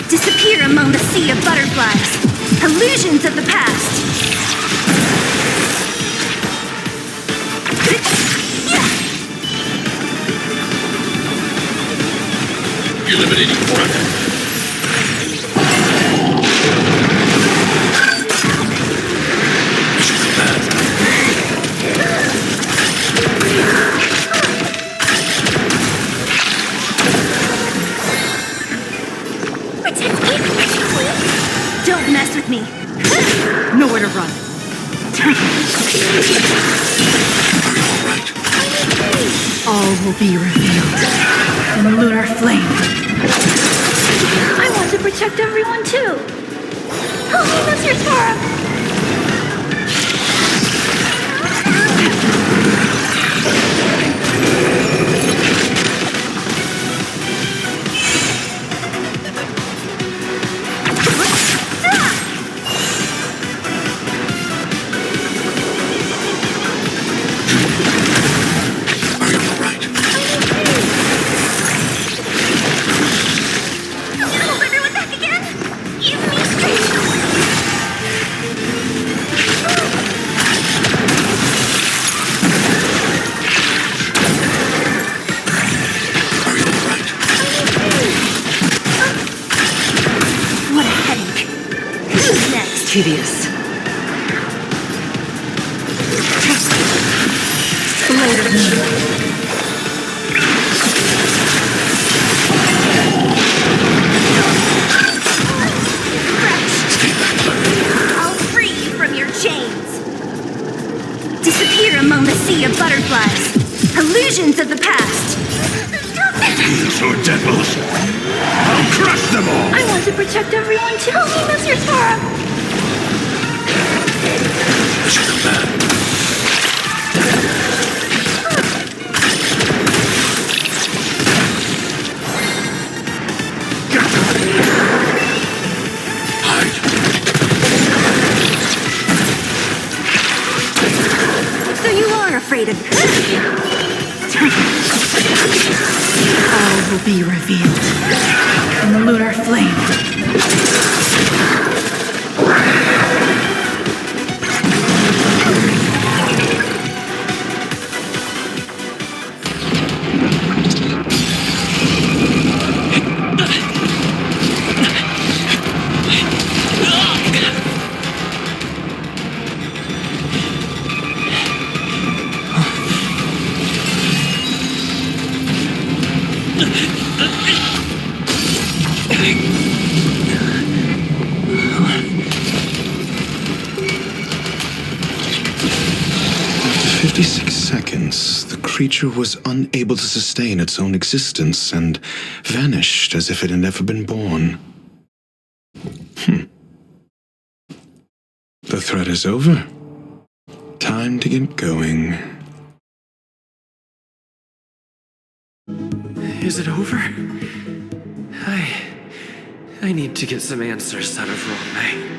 Disappear among the sea of butterflies. Illusions of the past. Eliminating front. Protect me, please. Don't mess with me. Nowhere to run. All will be revealed in a lunar flame. I want to protect everyone too. Help me, Mr. Sora. Hold everyone back again. Give me strength. What a headache. Who's next? Tedious. Blade of moonlight. I'll free you from your chains. Disappear among the sea of butterflies. Illusions of the past. These are devils. I'll crush them all. I want to protect everyone too. Help me, Mr. Sora. So you are afraid of All will be revealed in the lunar flame. After 56 seconds, the creature was unable to sustain its own existence and vanished as if it had never been born. The threat is over. Time to get going. Is it over? I need to get some answers out of Ronmei.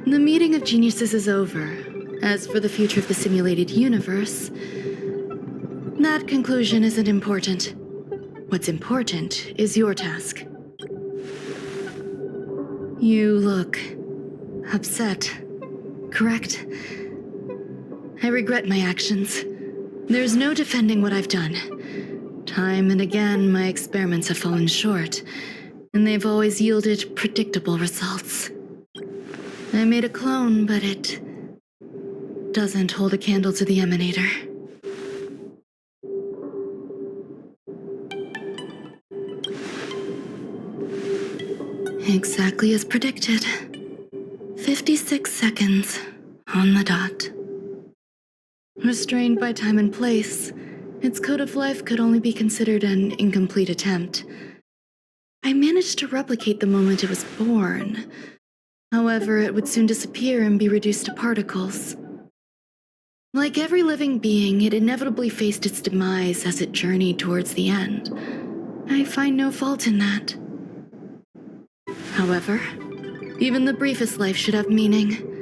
The meeting of geniuses is over. As for the future of the simulated universe, that conclusion isn't important. What's important is your task. You look upset, correct? I regret my actions. There's no defending what I've done. Time and again, my experiments have fallen short, and they've always yielded predictable results. I made a clone, but it doesn't hold a candle to the emanator. Exactly as predicted. 56 seconds on the dot. Restrained by time and place, its code of life could only be considered an incomplete attempt. I managed to replicate the moment it was born. However, it would soon disappear and be reduced to particles. Like every living being, it inevitably faced its demise as it journeyed towards the end. I find no fault in that. However, even the briefest life should have meaning.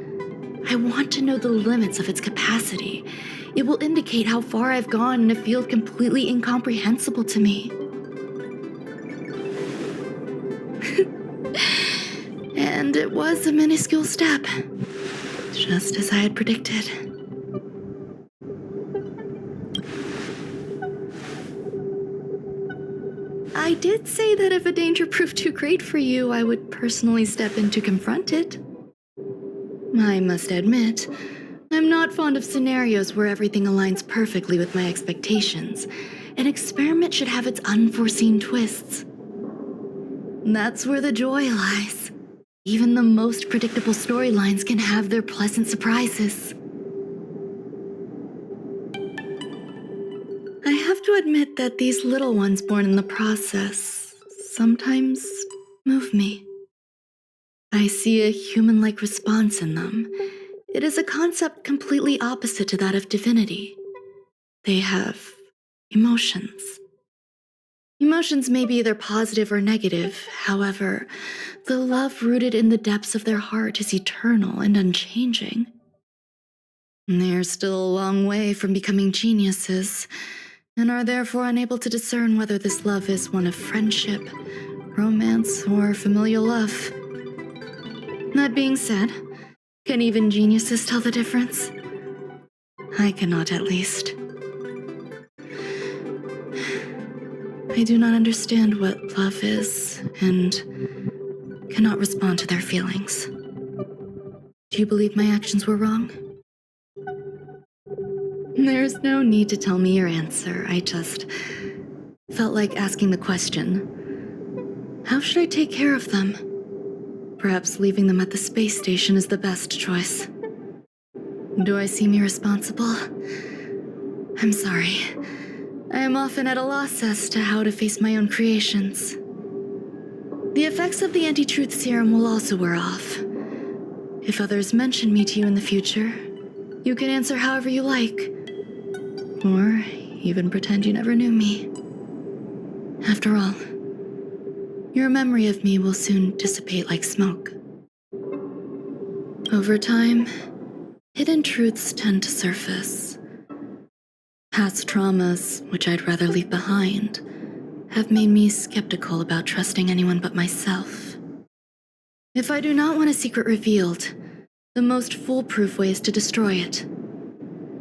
I want to know the limits of its capacity. It will indicate how far I've gone in a field completely incomprehensible to me. And it was a minuscule step, just as I had predicted. I did say that if a danger proved too great for you, I would personally step in to confront it. I must admit, I'm not fond of scenarios where everything aligns perfectly with my expectations. An experiment should have its unforeseen twists. That's where the joy lies. Even the most predictable storylines can have their pleasant surprises. I have to admit that these little ones born in the process sometimes move me. I see a human-like response in them. It is a concept completely opposite to that of divinity. They have emotions. Emotions may be either positive or negative. However, the love rooted in the depths of their heart is eternal and unchanging. They're still a long way from becoming geniuses, and are therefore unable to discern whether this love is one of friendship, romance, or familial love. That being said, can even geniuses tell the difference? I cannot, at least. I do not understand what love is, and cannot respond to their feelings. Do you believe my actions were wrong? There's no need to tell me your answer. I just felt like asking the question. How should I take care of them? Perhaps leaving them at the space station is the best choice. Do I seem irresponsible? I'm sorry. I am often at a loss as to how to face my own creations. The effects of the anti-truth serum will also wear off. If others mention me to you in the future, you can answer however you like. Or even pretend you never knew me. After all, your memory of me will soon dissipate like smoke. Over time, hidden truths tend to surface. Past traumas, which I'd rather leave behind, have made me skeptical about trusting anyone but myself. If I do not want a secret revealed, the most foolproof way is to destroy it.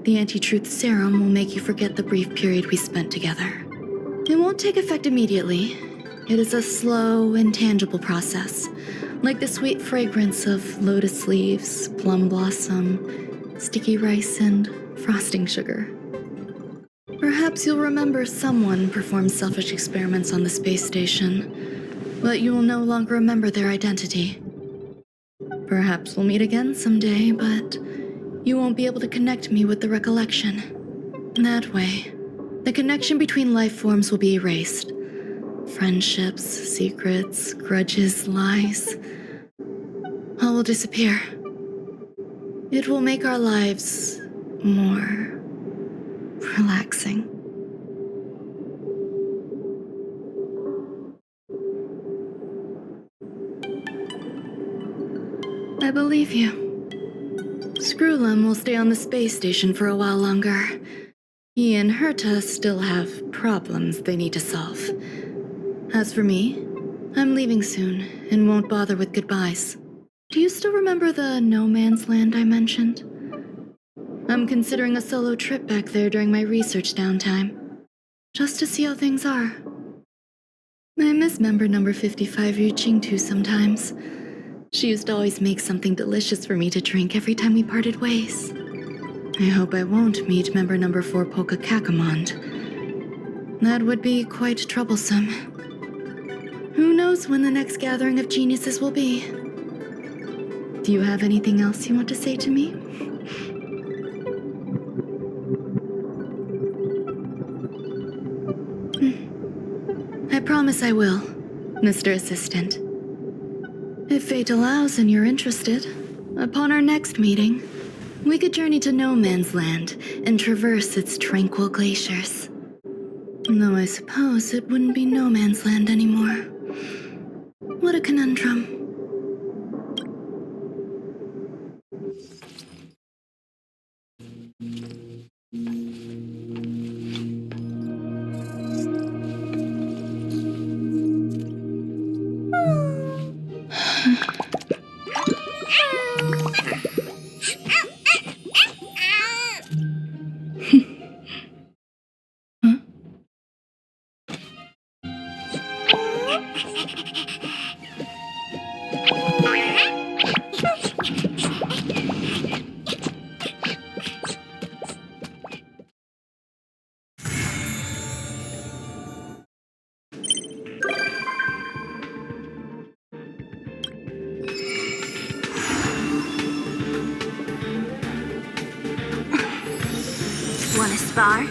The anti-truth serum will make you forget the brief period we spent together. It won't take effect immediately. It is a slow, intangible process, like the sweet fragrance of lotus leaves, plum blossom, sticky rice, and frosting sugar. Perhaps you'll remember someone performed selfish experiments on the space station, but you will no longer remember their identity. Perhaps we'll meet again someday, but you won't be able to connect me with the recollection. That way, the connection between life forms will be erased. Friendships, secrets, grudges, lies, all will disappear. It will make our lives more relaxing. I believe you. Screwlum will stay on the space station for a while longer. He and Herta still have problems they need to solve. As for me, I'm leaving soon and won't bother with goodbyes. Do you still remember the no man's land I mentioned? I'm considering a solo trip back there during my research downtime, just to see how things are. I miss member number 55 reaching too sometimes. She used to always make something delicious for me to drink every time we parted ways. I hope I won't meet member number 4 Polka Kakamond. That would be quite troublesome. Who knows when the next gathering of geniuses will be? Do you have anything else you want to say to me? I promise I will, Mr. Assistant. If fate allows and you're interested, upon our next meeting, we could journey to No Man's Land and traverse its tranquil glaciers. Though I suppose it wouldn't be No Man's Land anymore. What a conundrum. Wanna spar?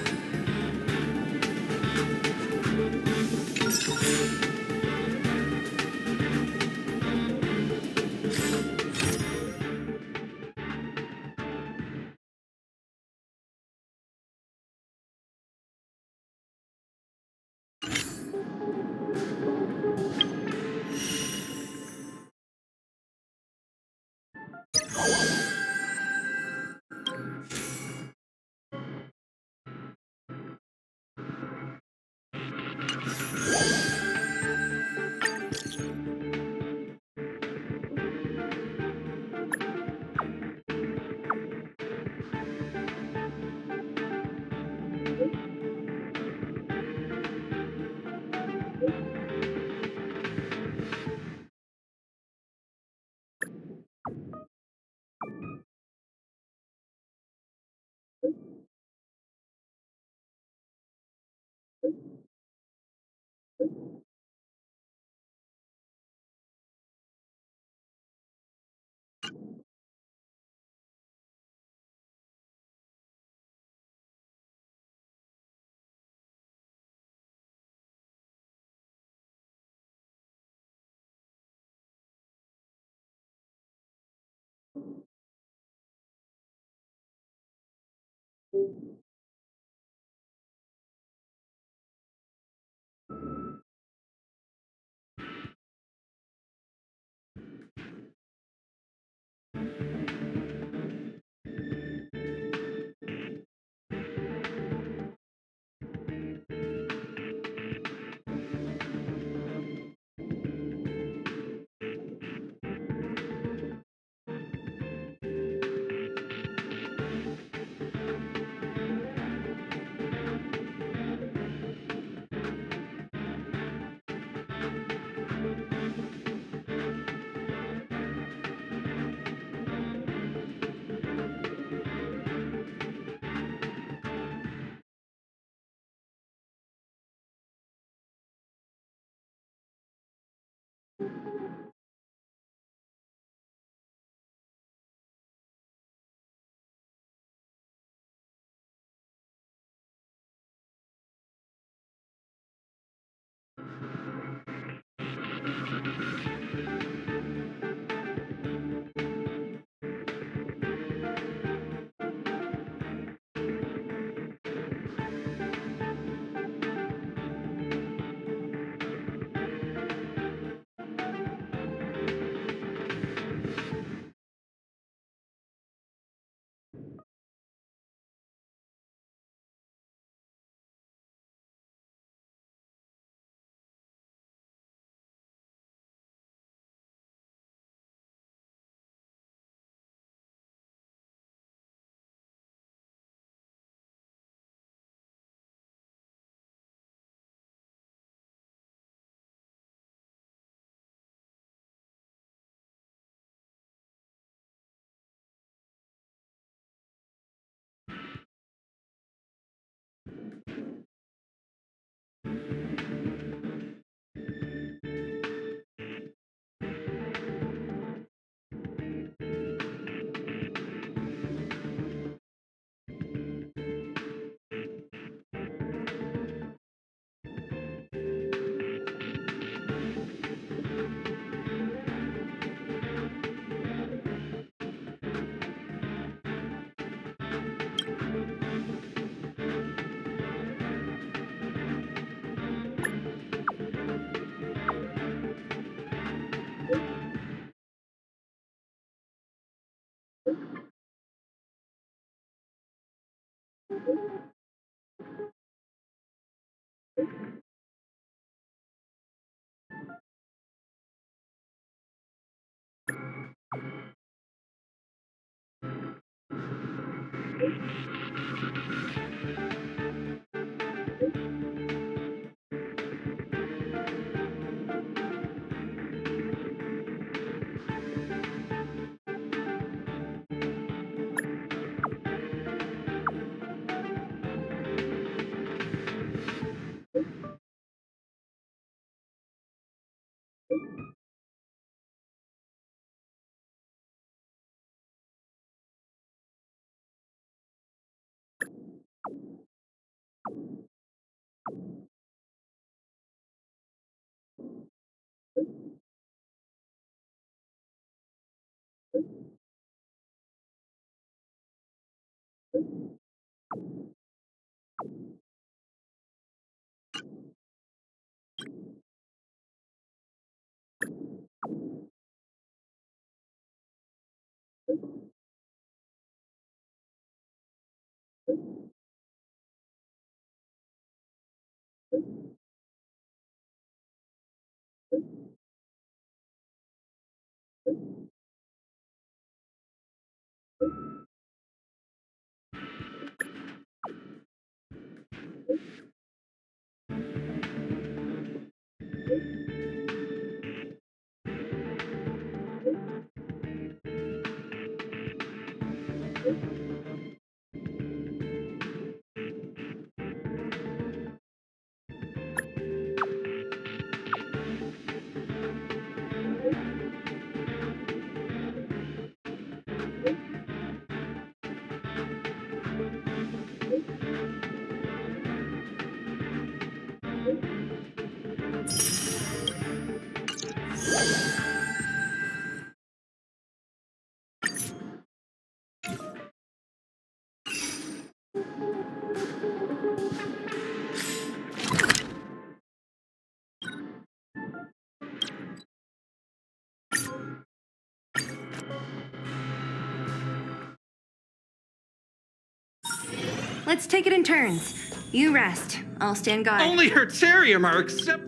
Let's take it in turns. You rest. I'll stand guard. Only Hertarium are accept.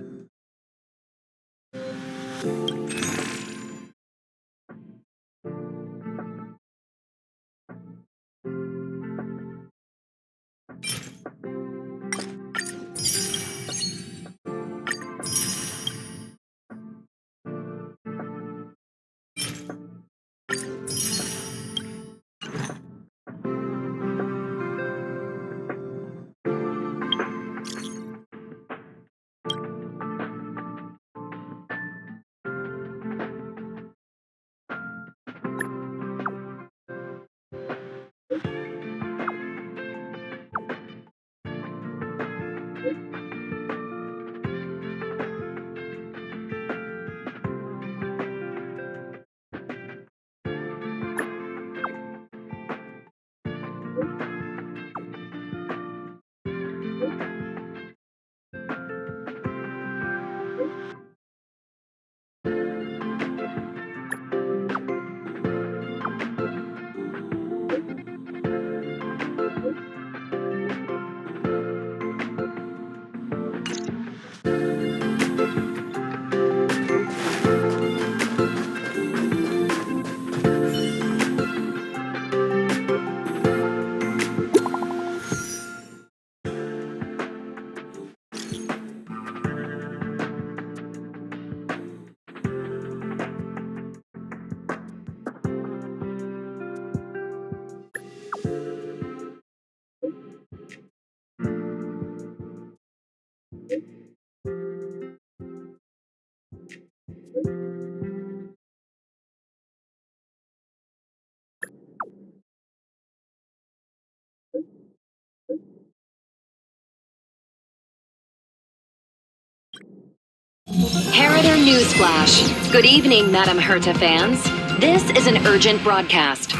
Harrider Newsflash. Good evening, Madame Herta fans. This is an urgent broadcast.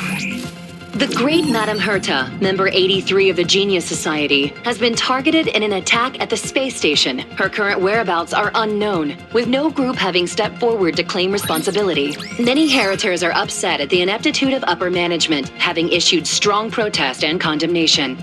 The great Madame Herta, member 83 of the Genius Society, has been targeted in an attack at the space station. Her current whereabouts are unknown, with no group having stepped forward to claim responsibility. Many Heritors are upset at the ineptitude of upper management, having issued strong protest and condemnation.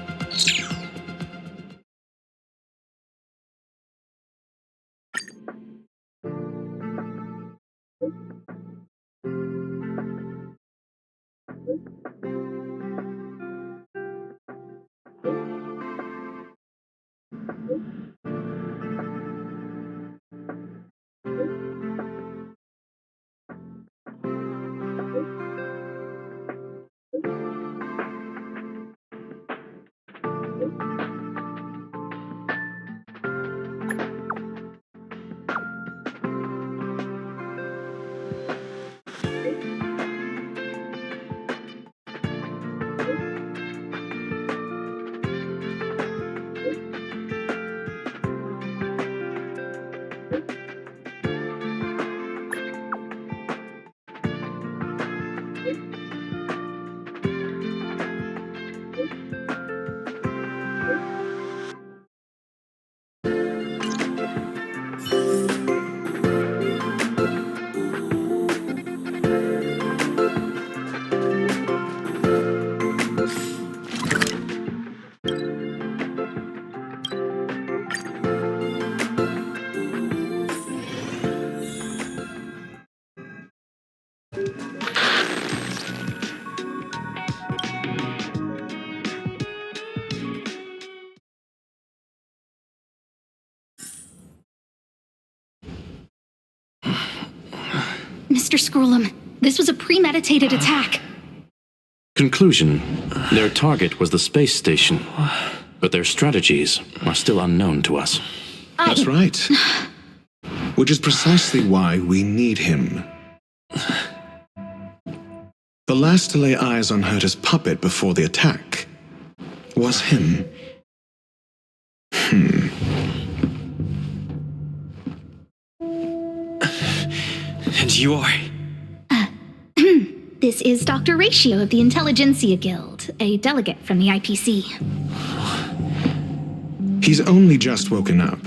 Mr. Scrollum, this was a premeditated attack. Conclusion: their target was the space station, but their strategies are still unknown to us. That's right. Which is precisely why we need him. The last to lay eyes on Herta's puppet before the attack was him. And you are? This is Dr. Ratio of the Intelligentsia Guild, a delegate from the IPC. He's only just woken up,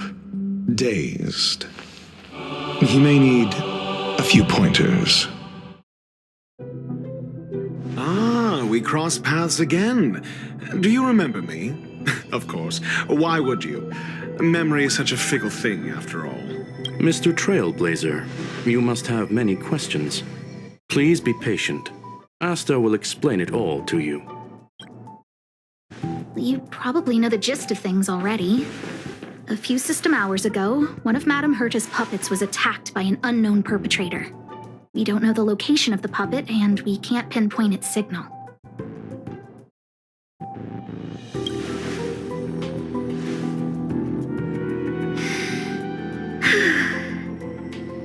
dazed. He may need a few pointers. Ah, we crossed paths again. Do you remember me? Of course. Why would you? Memory is such a fickle thing, after all. Mr. Trailblazer, you must have many questions. Please be patient. Asta will explain it all to you. You probably know the gist of things already. A few system hours ago, one of Madame Herta's puppets was attacked by an unknown perpetrator. We don't know the location of the puppet, and we can't pinpoint its signal.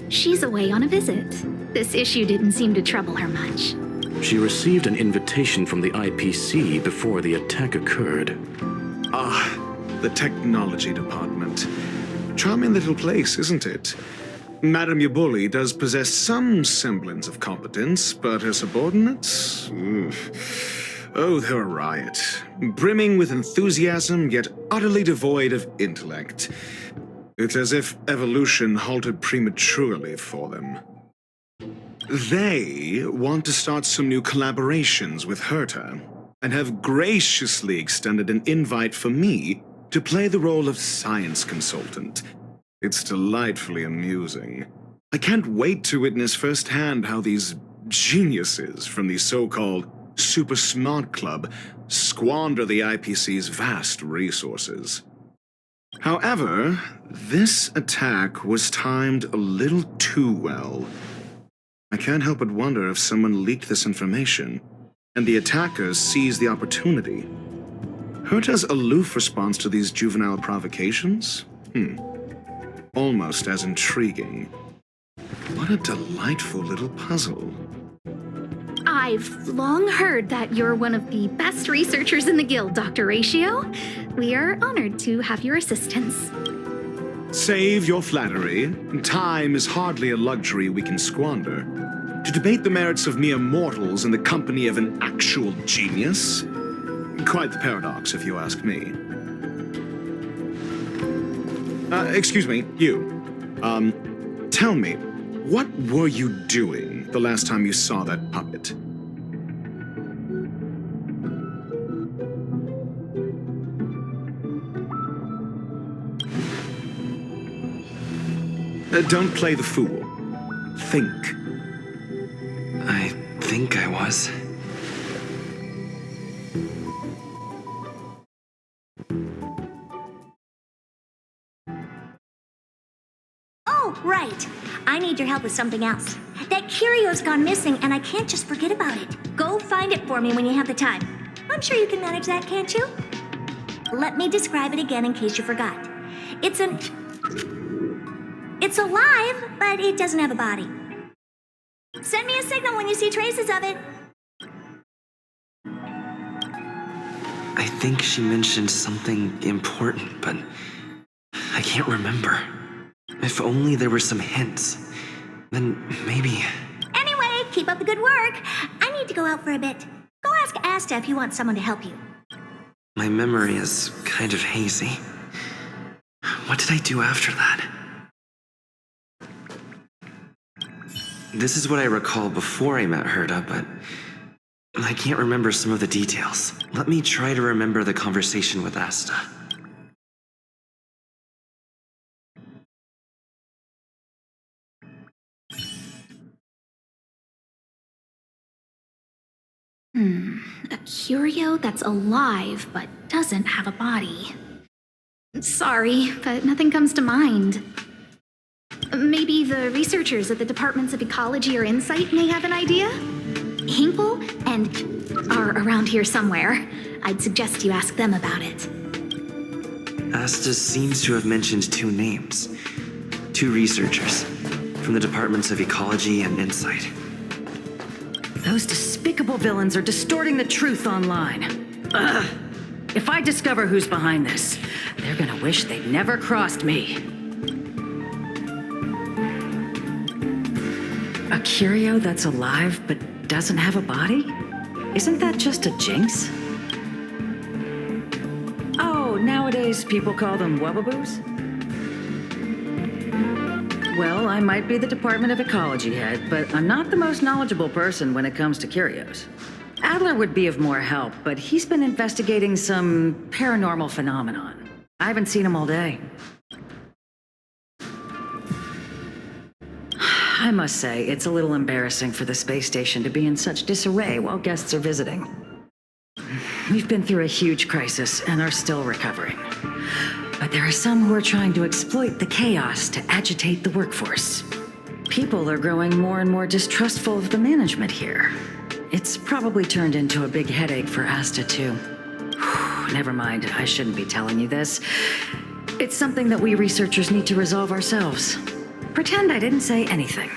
She's away on a visit. This issue didn't seem to trouble her much. She received an invitation from the IPC before the attack occurred. Ah, the technology department. Charming little place, isn't it? Madame Yabuli does possess some semblance of competence, but her subordinates? Oof. Oh, they're a riot. Brimming with enthusiasm, yet utterly devoid of intellect. It's as if evolution halted prematurely for them. They want to start some new collaborations with Herta, and have graciously extended an invite for me to play the role of science consultant. It's delightfully amusing. I can't wait to witness firsthand how these geniuses from the so-called Super Smart Club squander the IPC's vast resources. However, this attack was timed a little too well. I can't help but wonder if someone leaked this information, and the attackers seized the opportunity. Herta's aloof response to these juvenile provocations? Almost as intriguing. What a delightful little puzzle. I've long heard that you're one of the best researchers in the guild, Dr. Ratio. We are honored to have your assistance. Save your flattery. Time is hardly a luxury we can squander. To debate the merits of mere mortals in the company of an actual genius? Quite the paradox, if you ask me. Excuse me, you. Tell me, what were you doing the last time you saw that puppet? Don't play the fool. Think. I think I was. Oh, right. I need your help with something else. That curio's gone missing, and I can't just forget about it. Go find it for me when you have the time. I'm sure you can manage that, can't you? Let me describe it again in case you forgot. It's alive, but it doesn't have a body. Send me a signal when you see traces of it. I think she mentioned something important, but I can't remember. If only there were some hints, then maybe... Anyway, keep up the good work. I need go out for a bit. Go ask Asta if you want someone to help you. My memory is kind of hazy. What did I do after that? This is what I recall before I met Herta, but I can't remember some of the details. Let me try to remember the conversation with Asta. A curio that's alive but doesn't have a body. Sorry, but nothing comes to mind. Maybe the researchers at the Departments of Ecology or Insight may have an idea? Hinkle and are around here somewhere. I'd suggest you ask them about it. Asta seems to have mentioned two names. Two researchers from the Departments of Ecology and Insight. Those despicable villains are distorting the truth online. Ugh. If I discover who's behind this, they're gonna wish they'd never crossed me. A curio that's alive but doesn't have a body? Isn't that just a jinx? Oh, nowadays people call them wubbaboos? Well, I might be the Department of Ecology head, but I'm not the most knowledgeable person when it comes to curios. Adler would be of more help, but he's been investigating some paranormal phenomenon. I haven't seen him all day. I must say, it's a little embarrassing for the space station to be in such disarray while guests are visiting. We've been through a huge crisis and are still recovering. But there are some who are trying to exploit the chaos to agitate the workforce. People are growing more and more distrustful of the management here. It's probably turned into a big headache for Asta, too. Never mind, I shouldn't be telling you this. It's something that we researchers need to resolve ourselves. Pretend I didn't say anything.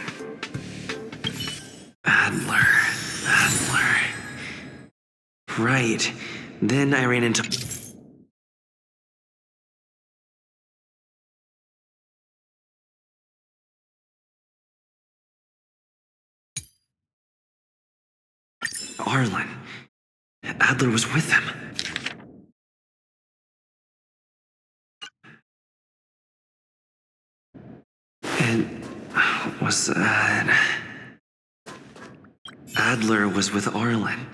Adler. Right. Then I ran into... Arlen. Adler was with him. And was that... Adler was with Arlen.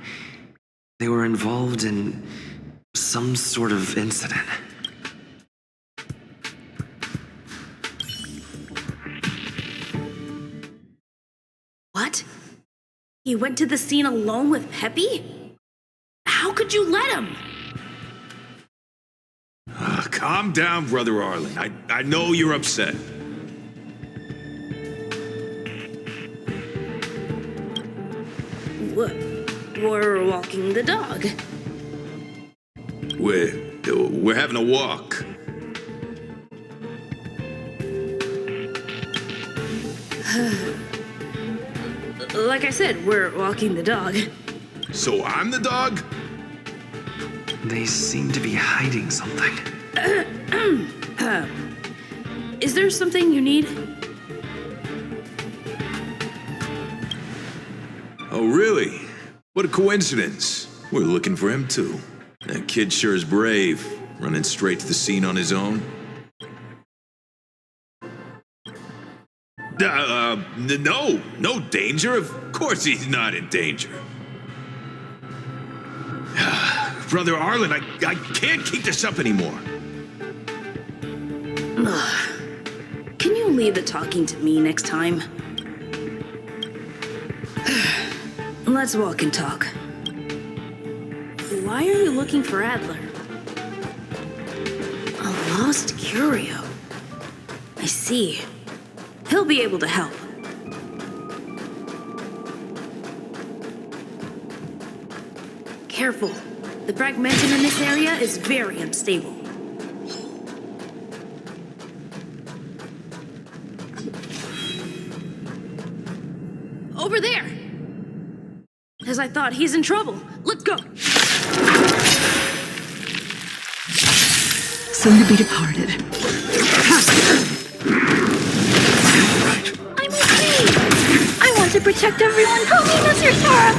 They were involved in some sort of incident. What? He went to the scene alone with Peppy? How could you let him? Calm down, Brother Arlen. I know you're upset. We're walking the dog. We're having a walk. Like I said, we're walking the dog. So I'm the dog? They seem to be hiding something. Is there something you need? Oh, really? What a coincidence. We're looking for him, too. That kid sure is brave, running straight to the scene on his own. No danger. Of course he's not in danger. Brother Arlen, I can't keep this up anymore. Can you leave the talking to me next time? Let's walk and talk. Why are you looking for Adler? A lost curio. I see. He'll be able to help. Careful. The fragmentum in this area is very unstable. Over there! As I thought, he's in trouble. Let's go! Soon to be departed. I'm okay. I want to protect everyone. Help me, Mr. Tara.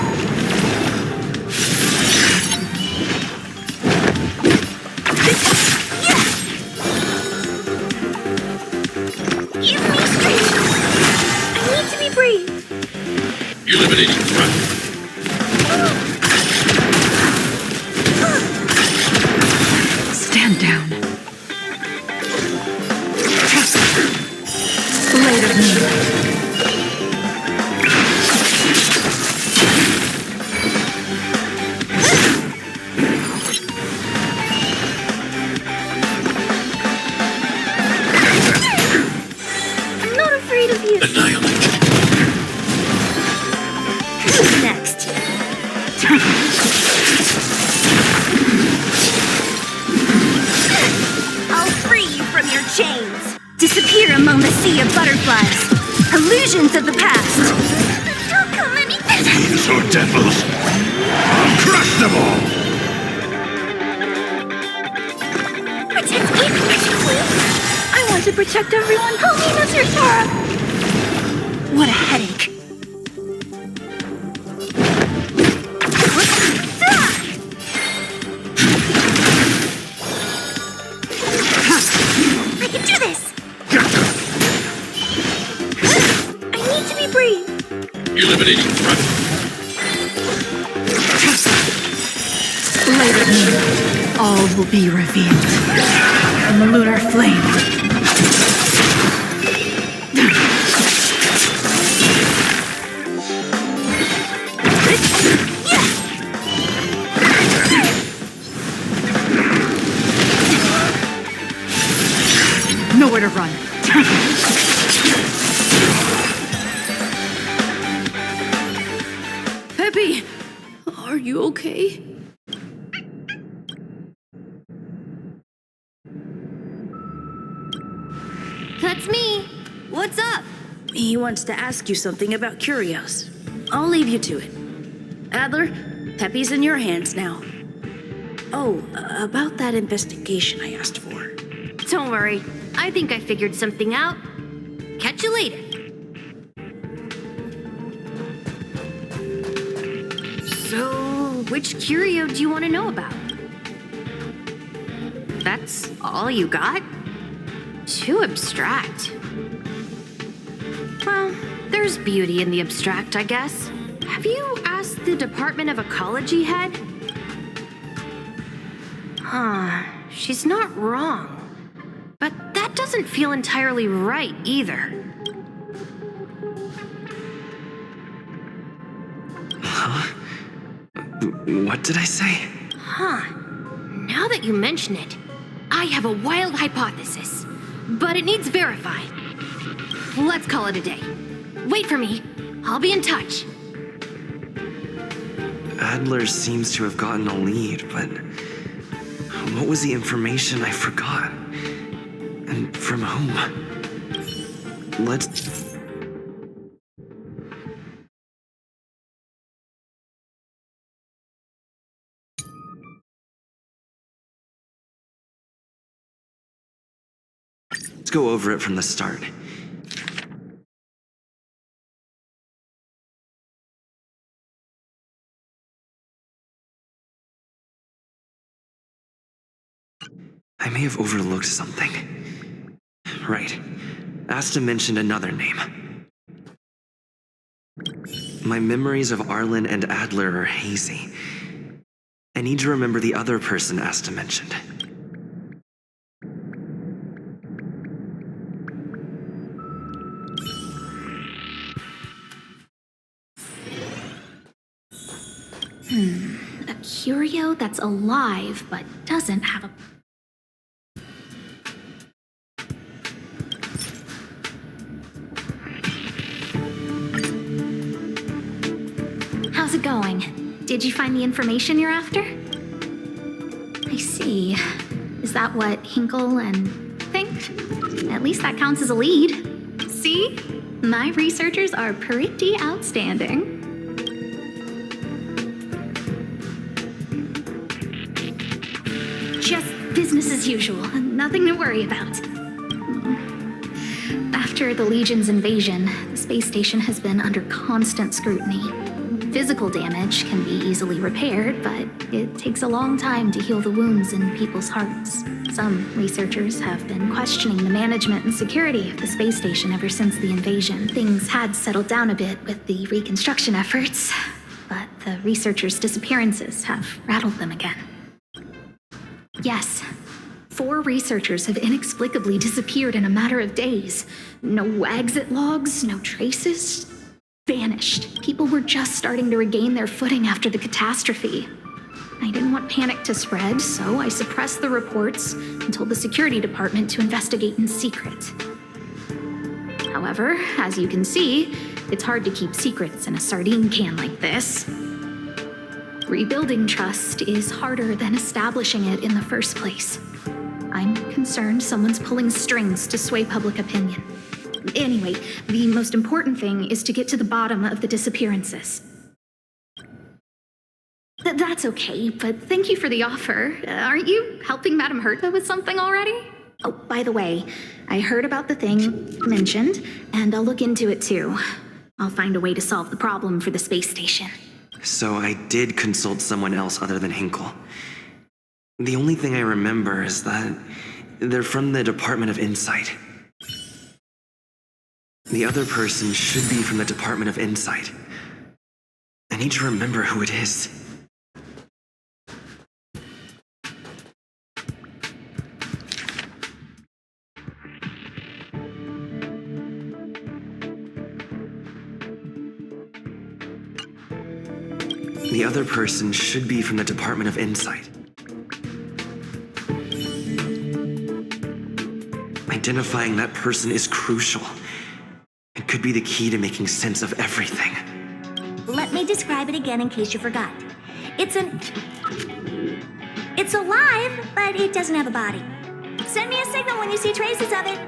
Eliminating front. Stand down. Later, me. I'm not afraid of you. Annihilate. Who's next? I'll free you from your chains. Disappear among the sea of butterflies. Illusions of the past. Don't come any These are devils. I'll crush them all. Protect me, please. I want to protect everyone. Help me, Mr. Tara. What a headache. I can do this. I need to be brave. Eliminating front. Later, me. All will be revealed. In the lunar flame. Nowhere to run. Peppy, are you okay? That's me. What's up? He wants to ask you something about Curios. I'll leave you to it. Adler, Peppy's in your hands now. Oh, about that investigation I asked for. Don't worry. I think I figured something out. Catch you later. So, which curio do you want to know about? That's all you got? Too abstract. Well, there's beauty in the abstract, I guess. Have you asked the Department of Ecology head? Huh, she's not wrong. But that doesn't feel entirely right either. Huh? What did I say? Huh. Now that you mention it, I have a wild hypothesis. But it needs verifying. Let's call it a day. Wait for me. I'll be in touch. Adler seems to have gotten a lead, but what was the information I forgot? And from whom? Let's go over it from the start. I may have overlooked something. Right. Asta mentioned another name. My memories of Arlen and Adler are hazy. I need to remember the other person Asta mentioned. A curio that's alive but doesn't have a... How's it going? Did you find the information you're after? I see. Is that what Hinkle and think? At least that counts as a lead. See? My researchers are pretty outstanding. Just business as usual. Nothing to worry about. After the Legion's invasion, the space station has been under constant scrutiny. Physical damage can be easily repaired, but it takes a long time to heal the wounds in people's hearts. Some researchers have been questioning the management and security of the space station ever since the invasion. Things had settled down a bit with the reconstruction efforts, but the researchers' disappearances have rattled them again. Yes, 4 researchers have inexplicably disappeared in a matter of days. No exit logs, no traces. Vanished. People were just starting to regain their footing after the catastrophe. I didn't want panic to spread, so I suppressed the reports and told the security department to investigate in secret. However, as you can see, it's hard to keep secrets in a sardine can like this. Rebuilding trust is harder than establishing it in the first place. I'm concerned someone's pulling strings to sway public opinion. Anyway, the most important thing is to get to the bottom of the disappearances. That's okay, but thank you for the offer. Aren't you helping Madame Herta with something already? Oh, by the way, I heard about the thing mentioned, and I'll look into it too. I'll find a way to solve the problem for the space station. So I did consult someone else other than Hinkle. The only thing I remember is that they're from the Department of Insight. The other person should be from the Department of Insight. I need to remember who it is. The other person should be from the Department of Insight. Identifying that person is crucial. It could be the key to making sense of everything. Let me describe it again in case you forgot. It's alive, but it doesn't have a body. Send me a signal when you see traces of it.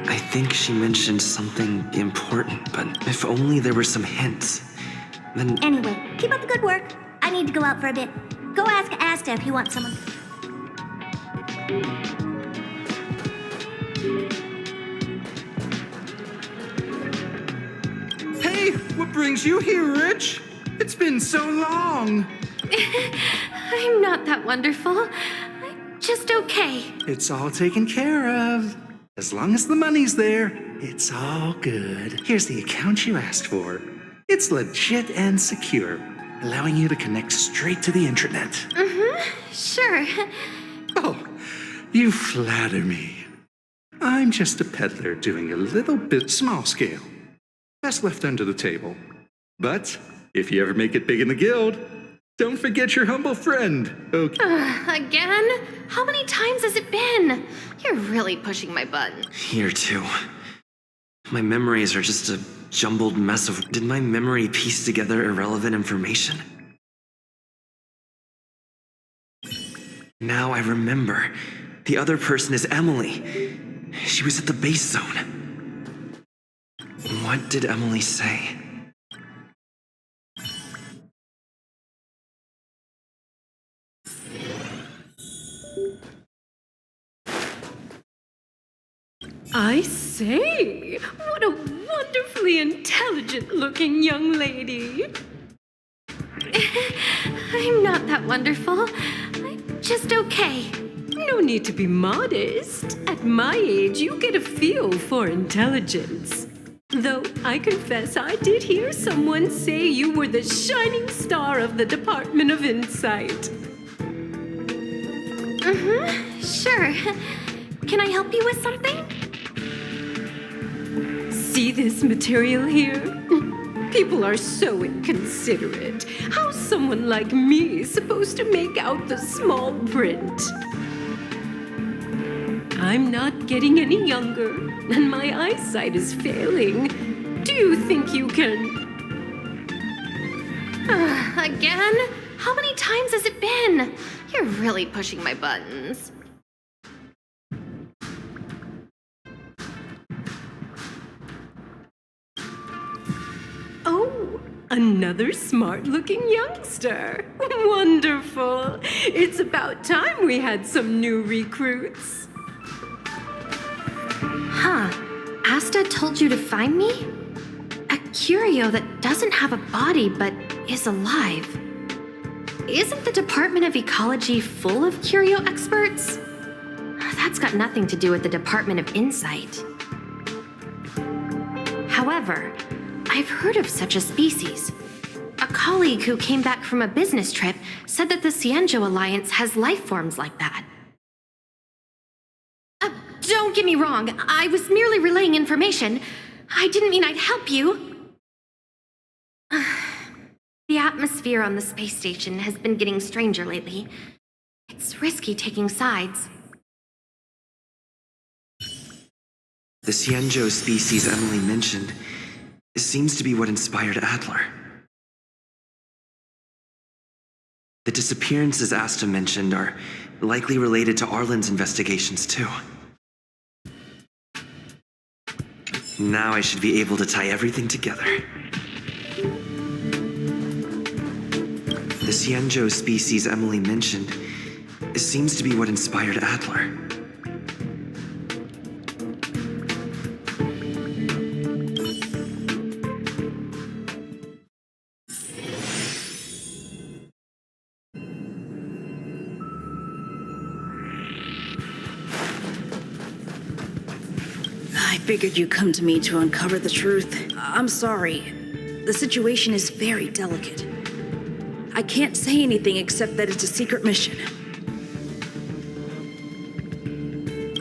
I think she mentioned something important, but if only there were some hints. Then... Anyway, keep up the good work. I need to go out for a bit. Go ask Asta if you want someone. Hey, what brings you here, Rich? It's been so long. I'm not that wonderful. I'm just okay. It's all taken care of. As long as the money's there, it's all good. Here's the account you asked for. It's legit and secure, allowing you to connect straight to the intranet. Sure. Oh, you flatter me. I'm just a peddler doing a little bit small scale. Best left under the table. But if you ever make it big in the guild, don't forget your humble friend, okay? Again? How many times has it been? You're really pushing my button. Here too. My memories are just a jumbled mess of... Did my memory piece together irrelevant information? Now I remember. The other person is Emily. She was at the base zone. What did Emily say? I say, what a wonderfully intelligent-looking young lady. I'm not that wonderful. I'm just okay. No need to be modest. At my age, you get a feel for intelligence. Though I confess I did hear someone say you were the shining star of the Department of Insight. Sure. Can I help you with something? See this material here? People are so inconsiderate. How's someone like me supposed to make out the small print? I'm not getting any younger, and my eyesight is failing. Do you think you can... Again? How many times has it been? You're really pushing my buttons. Oh, another smart-looking youngster. Wonderful. It's about time we had some new recruits. Huh. Asta told you to find me? A curio that doesn't have a body but is alive. Isn't the Department of Ecology full of curio experts? That's got nothing to do with the Department of Insight. However, I've heard of such a species. A colleague who came back from a business trip said that the Cienjo Alliance has life forms like that. Don't get me wrong, I was merely relaying information. I didn't mean I'd help you. The atmosphere on the space station has been getting stranger lately. It's risky taking sides. The Cienjo species Emily mentioned seems to be what inspired Adler. The disappearances Asta mentioned are likely related to Arlen's investigations too. Now I should be able to tie everything together. The Cienjo species Emily mentioned seems to be what inspired Adler. I figured you'd come to me to uncover the truth. I'm sorry. The situation is very delicate. I can't say anything except that it's a secret mission.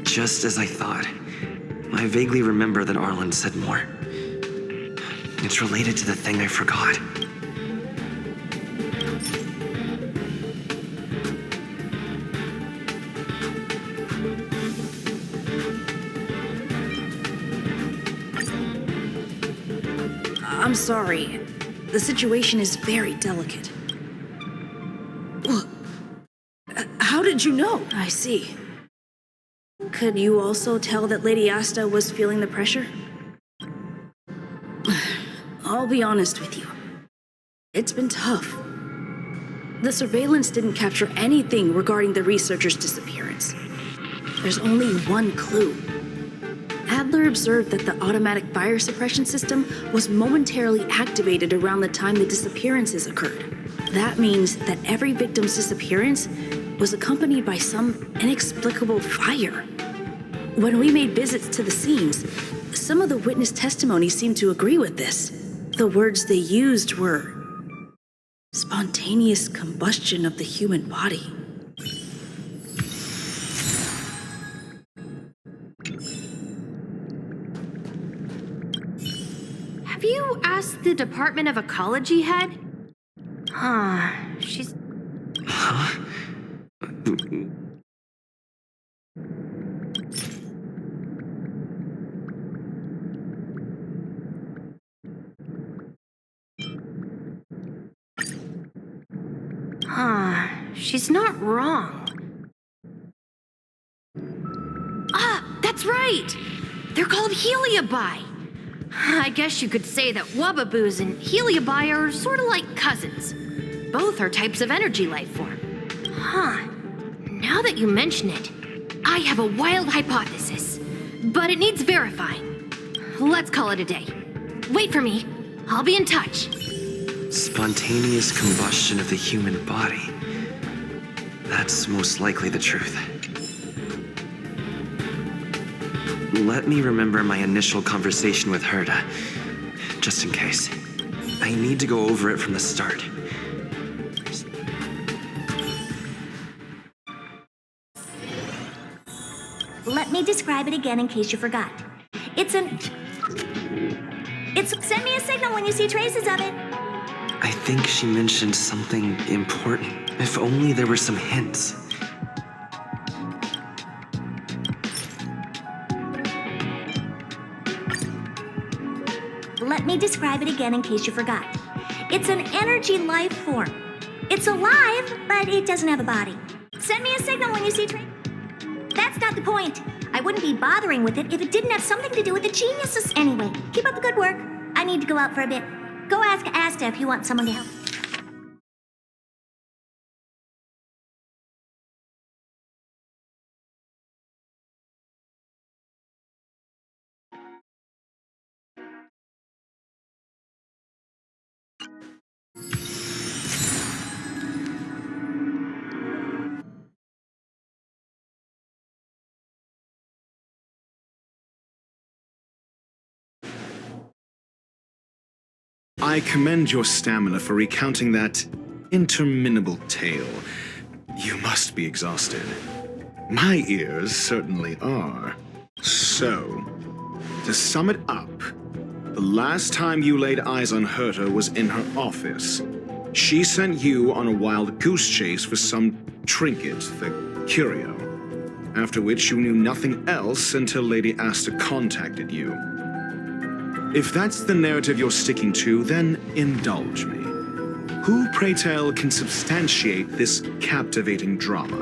Just as I thought. I vaguely remember that Arlen said more. It's related to the thing I forgot. I'm sorry. The situation is very delicate. Well, how did you know? I see. Could you also tell that Lady Asta was feeling the pressure? I'll be honest with you. It's been tough. The surveillance didn't capture anything regarding the researcher's disappearance. There's only one clue. Adler observed that the automatic fire suppression system was momentarily activated around the time the disappearances occurred. That means that every victim's disappearance was accompanied by some inexplicable fire. When we made visits to the scenes, some of the witness testimony seemed to agree with this. The words they used were spontaneous combustion of the human body. Have you asked the Department of Ecology head? She's... Huh? She's not wrong. That's right! They're called Heliobi. I guess you could say that Wubbaboos and Heliobi are sort of like cousins. Both are types of energy life form. Now that you mention it, I have a wild hypothesis, but it needs verifying. Let's call it a day. Wait for me. I'll be in touch. Spontaneous combustion of the human body. That's most likely the truth. Let me remember my initial conversation with Herta, just in case. I need to go over it from the start. Let me describe it again in case you forgot. Send me a signal when you see traces of it. I think she mentioned something important. If only there were some hints. Let me describe it again in case you forgot. It's an energy life form. It's alive, but it doesn't have a body. Send me a signal when you see traces. That's not the point. I wouldn't be bothering with it if it didn't have something to do with the geniuses. Anyway, keep up the good work. I need to go out for a bit. Go ask Asta if you want someone to help. I commend your stamina for recounting that interminable tale. You must be exhausted. My ears certainly are. So, to sum it up, the last time you laid eyes on Herta was in her office. She sent you on a wild goose chase for some trinket, the curio. After which you knew nothing else until Lady Asta contacted you. If that's the narrative you're sticking to, then indulge me. Who, pray tell, can substantiate this captivating drama?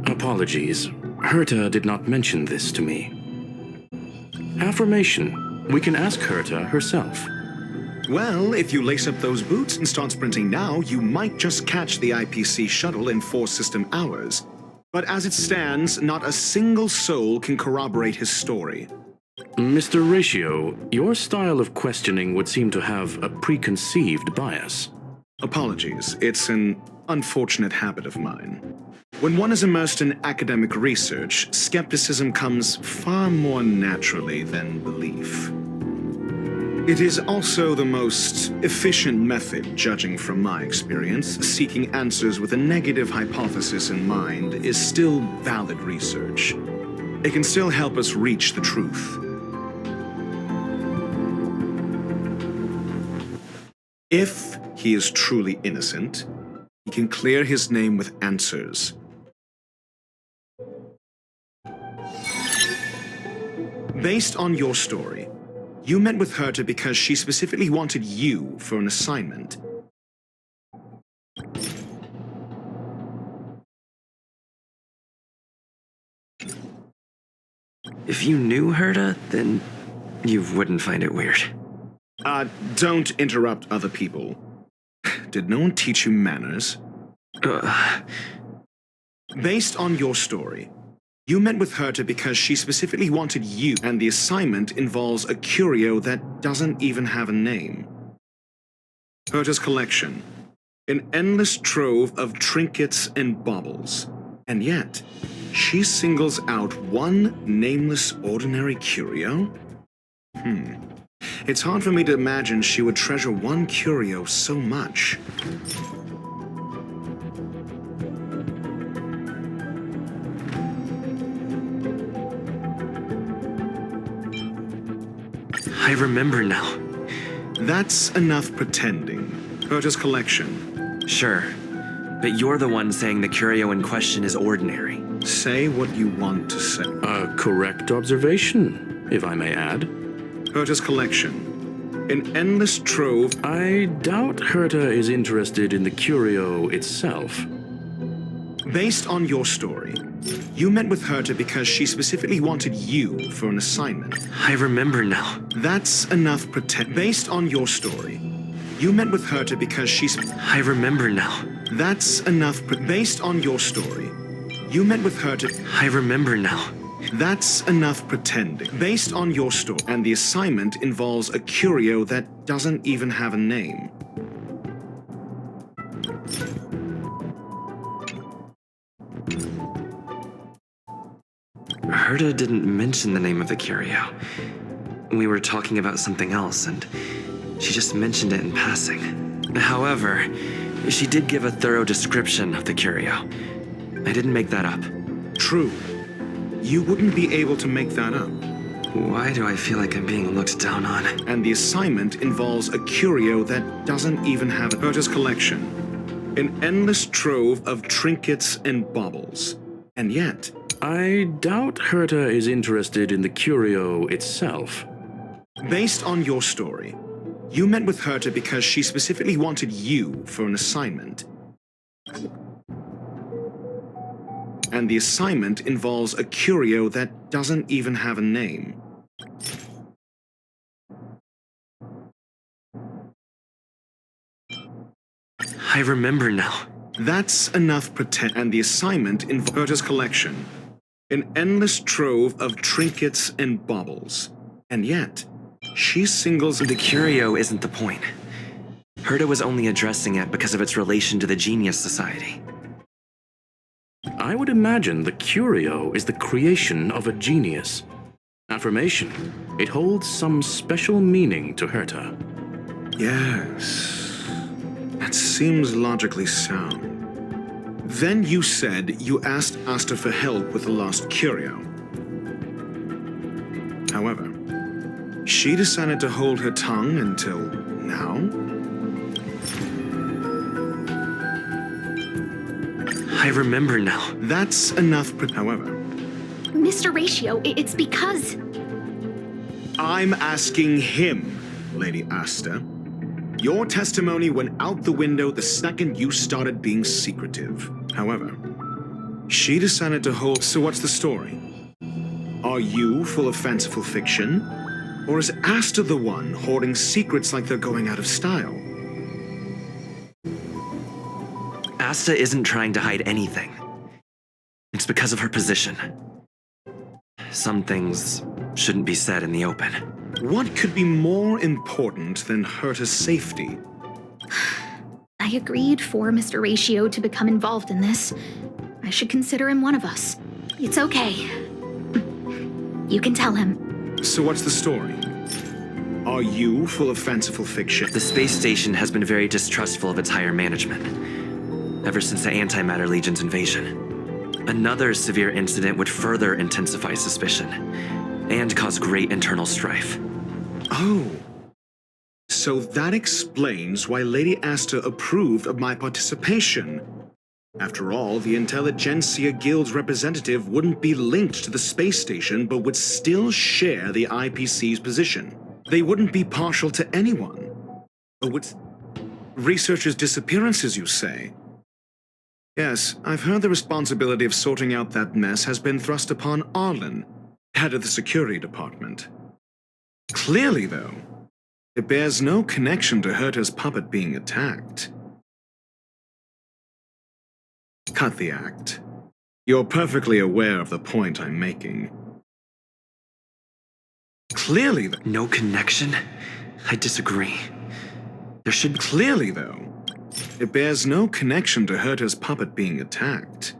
Apologies. Herta did not mention this to me. Affirmation. We can ask Herta herself. Well, if you lace up those boots and start sprinting now, you might just catch the IPC shuttle in 4 system hours. But as it stands, not a single soul can corroborate his story. Mr. Ratio, your style of questioning would seem to have a preconceived bias. Apologies, it's an unfortunate habit of mine. When one is immersed in academic research, skepticism comes far more naturally than belief. It is also the most efficient method, judging from my experience. Seeking answers with a negative hypothesis in mind is still valid research. It can still help us reach the truth. If he is truly innocent, he can clear his name with answers. Based on your story, you met with Herta because she specifically wanted you for an assignment. If you knew Herta, then you wouldn't find it weird. Don't interrupt other people. Did no one teach you manners? Based on your story, you met with Herta because she specifically wanted you, and the assignment involves a curio that doesn't even have a name. Herta's collection, an endless trove of trinkets and baubles. And yet, she singles out one nameless ordinary curio? It's hard for me to imagine she would treasure one curio so much. I remember now. That's enough pretending. Herta's collection. Sure, but you're the one saying the curio in question is ordinary. Say what you want to say. A correct observation, if I may add. Herta's collection. An endless trove. I doubt Herta is interested in the curio itself. Based on your story, you met with Herta because she specifically wanted you for an assignment. I remember now. That's enough Based on your story, you met with Herta because I remember now. That's enough Based on your story, you met with Herta. I remember now. That's enough pretending. Based on your story, and the assignment involves a curio that doesn't even have a name. Herta didn't mention the name of the curio. We were talking about something else, and she just mentioned it in passing. However, she did give a thorough description of the curio. I didn't make that up. True. You wouldn't be able to make that up. Why do I feel like I'm being looked down on? And the assignment involves a curio that doesn't even have Herta's collection. An endless trove of trinkets and baubles. And yet, I doubt Herta is interested in the curio itself. Based on your story, you met with Herta because she specifically wanted you for an assignment. And the assignment involves a curio that doesn't even have a name. I remember now. That's enough and the assignment involves Herta's collection. An endless trove of trinkets and baubles. And yet, she singles... The curio isn't the point. Herta was only addressing it because of its relation to the Genius Society. I would imagine the curio is the creation of a genius. Affirmation. It holds some special meaning to Herta. Yes. That seems logically sound. Then you said you asked Asta for help with the lost curio. However, she decided to hold her tongue until now? I remember now. That's enough, however. Mr. Ratio, it's because... I'm asking him, Lady Asta. Your testimony went out the window the second you started being secretive. However, she decided to hold... So what's the story? Are you full of fanciful fiction? Or is Asta the one hoarding secrets like they're going out of style? Asta isn't trying to hide anything. It's because of her position. Some things shouldn't be said in the open. What could be more important than Herta's safety? I agreed for Mr. Ratio to become involved in this. I should consider him one of us. It's okay. You can tell him. So what's the story? Are you full of fanciful fiction? The space station has been very distrustful of its higher management, ever since the Antimatter Legion's invasion. Another severe incident would further intensify suspicion, and cause great internal strife. Oh. So that explains why Lady Asta approved of my participation. After all, the Intelligentsia Guild's representative wouldn't be linked to the space station, but would still share the IPC's position. They wouldn't be partial to anyone. But with researchers' disappearances, you say? Yes, I've heard the responsibility of sorting out that mess has been thrust upon Arlen, head of the security department. Clearly, though, it bears no connection to Herta's puppet being attacked. Cut the act. You're perfectly aware of the point I'm making. Clearly, no connection? I disagree. There should... Clearly, though, it bears no connection to Herta's puppet being attacked.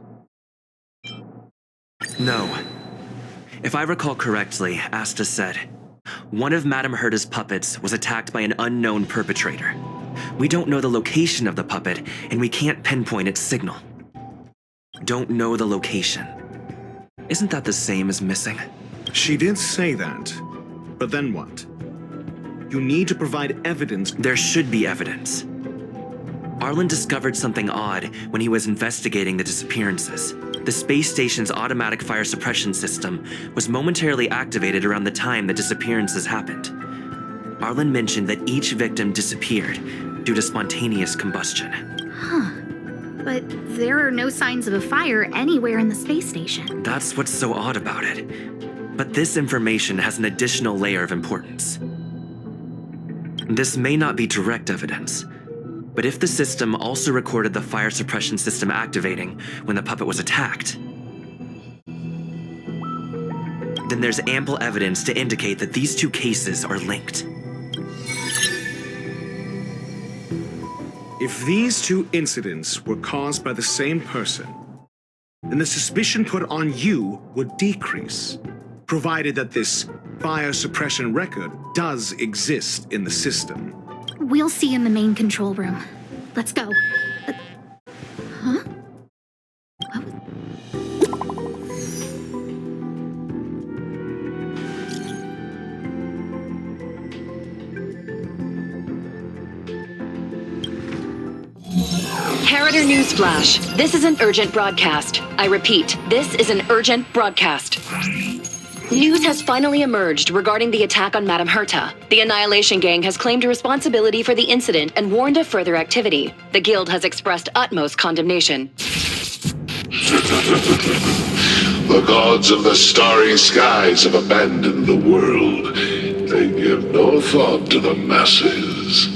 No. If I recall correctly, Asta said, one of Madame Herta's puppets was attacked by an unknown perpetrator. We don't know the location of the puppet, and we can't pinpoint its signal. Don't know the location. Isn't that the same as missing? She did say that, but then what? You need to provide evidence. There should be evidence. Arlen discovered something odd when he was investigating the disappearances. The space station's automatic fire suppression system was momentarily activated around the time the disappearances happened. Arlen mentioned that each victim disappeared due to spontaneous combustion. Huh. But there are no signs of a fire anywhere in the space station. That's what's so odd about it. But this information has an additional layer of importance. This may not be direct evidence, but if the system also recorded the fire suppression system activating when the puppet was attacked, then there's ample evidence to indicate that these two cases are linked. If these two incidents were caused by the same person, then the suspicion put on you would decrease, provided that this fire suppression record does exist in the system. We'll see in the main control room. Let's go. Huh? Carator Newsflash. This is an urgent broadcast. I repeat, this is an urgent broadcast. News has finally emerged regarding the attack on Madame Herta. The Annihilation Gang has claimed responsibility for the incident and warned of further activity. The Guild has expressed utmost condemnation. The gods of the starry skies have abandoned the world. They give no thought to the masses.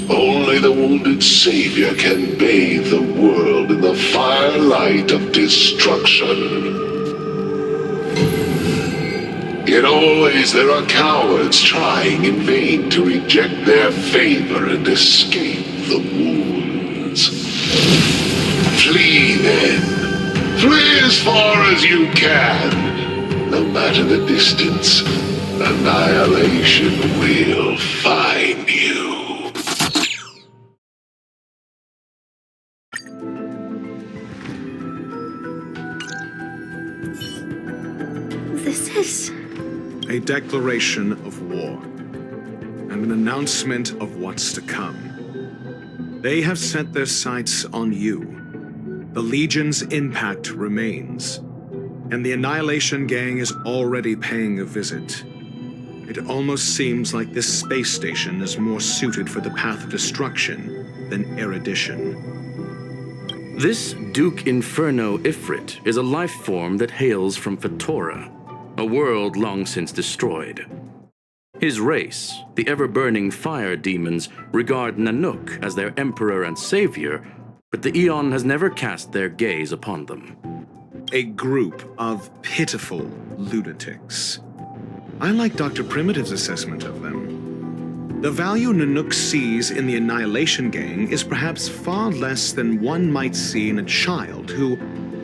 Only the wounded savior can bathe the world in the firelight of destruction. Yet always there are cowards trying in vain to reject their favor and escape the wounds. Flee then. Flee as far as you can. No matter the distance, annihilation will find you. This is... A declaration of war, and an announcement of what's to come. They have set their sights on you. The Legion's impact remains, and the Annihilation Gang is already paying a visit. It almost seems like this space station is more suited for the path of destruction than erudition. This Duke Inferno Ifrit is a life form that hails from Fetora, a world long since destroyed. His race, the ever-burning fire demons, regard Nanook as their emperor and savior, but the Eon has never cast their gaze upon them. A group of pitiful lunatics. I like Dr. Primitive's assessment of them. The value Nanook sees in the Annihilation Gang is perhaps far less than one might see in a child who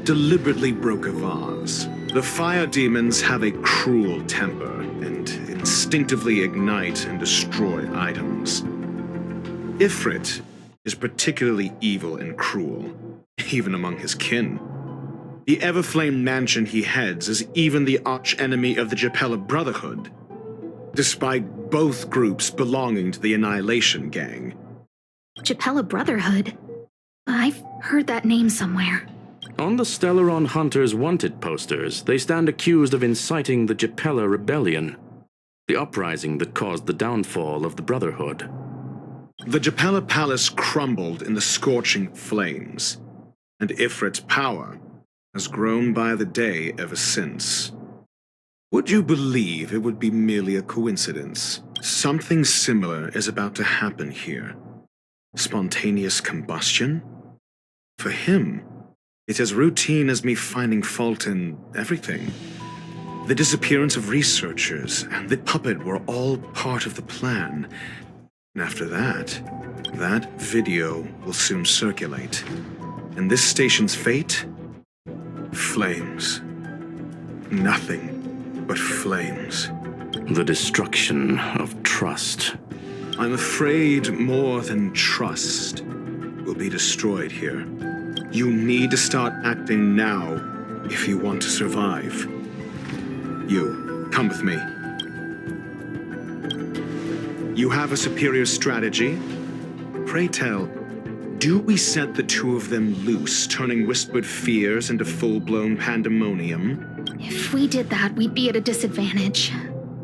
deliberately broke a vase. The fire demons have a cruel temper and instinctively ignite and destroy items. Ifrit is particularly evil and cruel, even among his kin. The Everflame mansion he heads is even the arch-enemy of the Japella Brotherhood, despite both groups belonging to the Annihilation Gang. Japella Brotherhood? I've heard that name somewhere. On the Stellaron Hunters wanted posters, they stand accused of inciting the Japella Rebellion, the uprising that caused the downfall of the Brotherhood. The Japella Palace crumbled in the scorching flames, and Ifrit's power has grown by the day ever since. Would you believe it would be merely a coincidence? Something similar is about to happen here. Spontaneous combustion? For him, it's as routine as me finding fault in everything. The disappearance of researchers and the puppet were all part of the plan. And after that video will soon circulate. And this station's fate? Flames. Nothing but flames. The destruction of trust. I'm afraid more than trust will be destroyed here. You need to start acting now if you want to survive. You, come with me. You have a superior strategy? Pray tell, do we set the two of them loose, turning whispered fears into full-blown pandemonium? If we did that, we'd be at a disadvantage.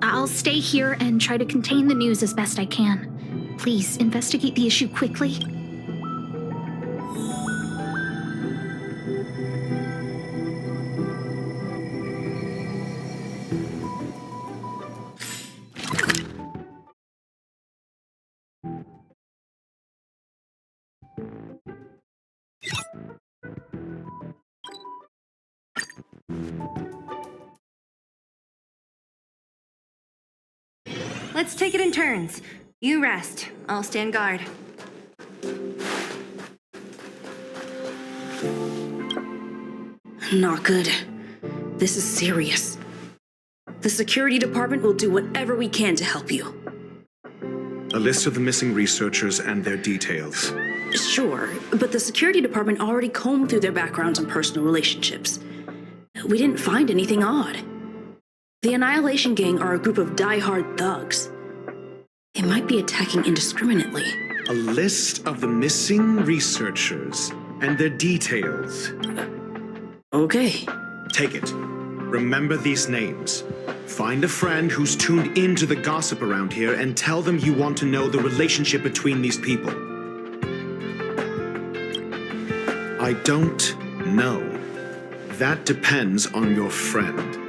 I'll stay here and try to contain the news as best I can. Please, investigate the issue quickly. Let's take it in turns. You rest. I'll stand guard. Not good. This is serious. The security department will do whatever we can to help you. A list of the missing researchers and their details. Sure, but the security department already combed through their backgrounds and personal relationships. We didn't find anything odd. The Annihilation Gang are a group of die-hard thugs. They might be attacking indiscriminately. A list of the missing researchers and their details. Okay. Take it. Remember these names. Find a friend who's tuned into the gossip around here and tell them you want to know the relationship between these people. I don't know. That depends on your friend.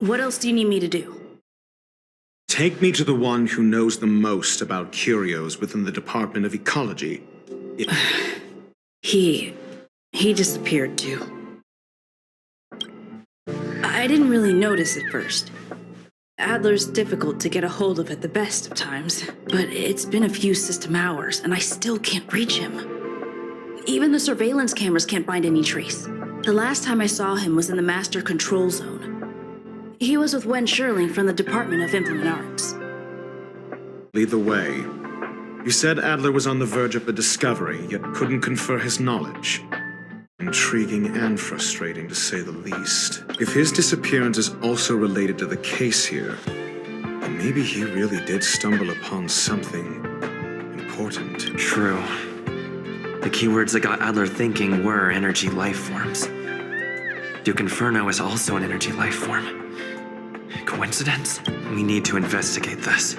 What else do you need me to do? Take me to the one who knows the most about curios within the Department of Ecology. He disappeared too. I didn't really notice at first. Adler's difficult to get a hold of at the best of times, but it's been a few system hours and I still can't reach him. Even the surveillance cameras can't find any trace. The last time I saw him was in the Master Control Zone. He was with Wen Sherling from the Department of Implement Arts. Lead the way. You said Adler was on the verge of a discovery, yet couldn't confer his knowledge. Intriguing and frustrating, to say the least. If his disappearance is also related to the case here, then maybe he really did stumble upon something important. True. The keywords that got Adler thinking were energy life forms. Duke Inferno is also an energy life form. Coincidence? We need to investigate this.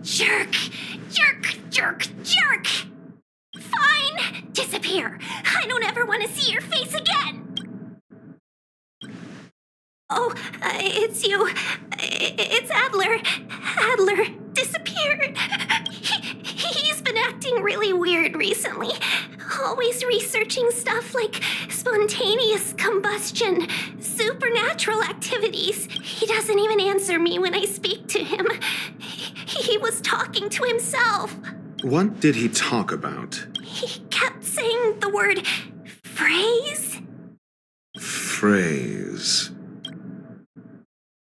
Jerk! Jerk! Jerk! Jerk! Fine! Disappear! I don't ever want to see your face again! Oh, it's you. It's Adler. Adler disappeared. He's been acting really weird recently. Always researching stuff like spontaneous combustion, supernatural activities. He doesn't even answer me when I speak to him. He was talking to himself. What did he talk about? He kept saying the word phrase. Phrase.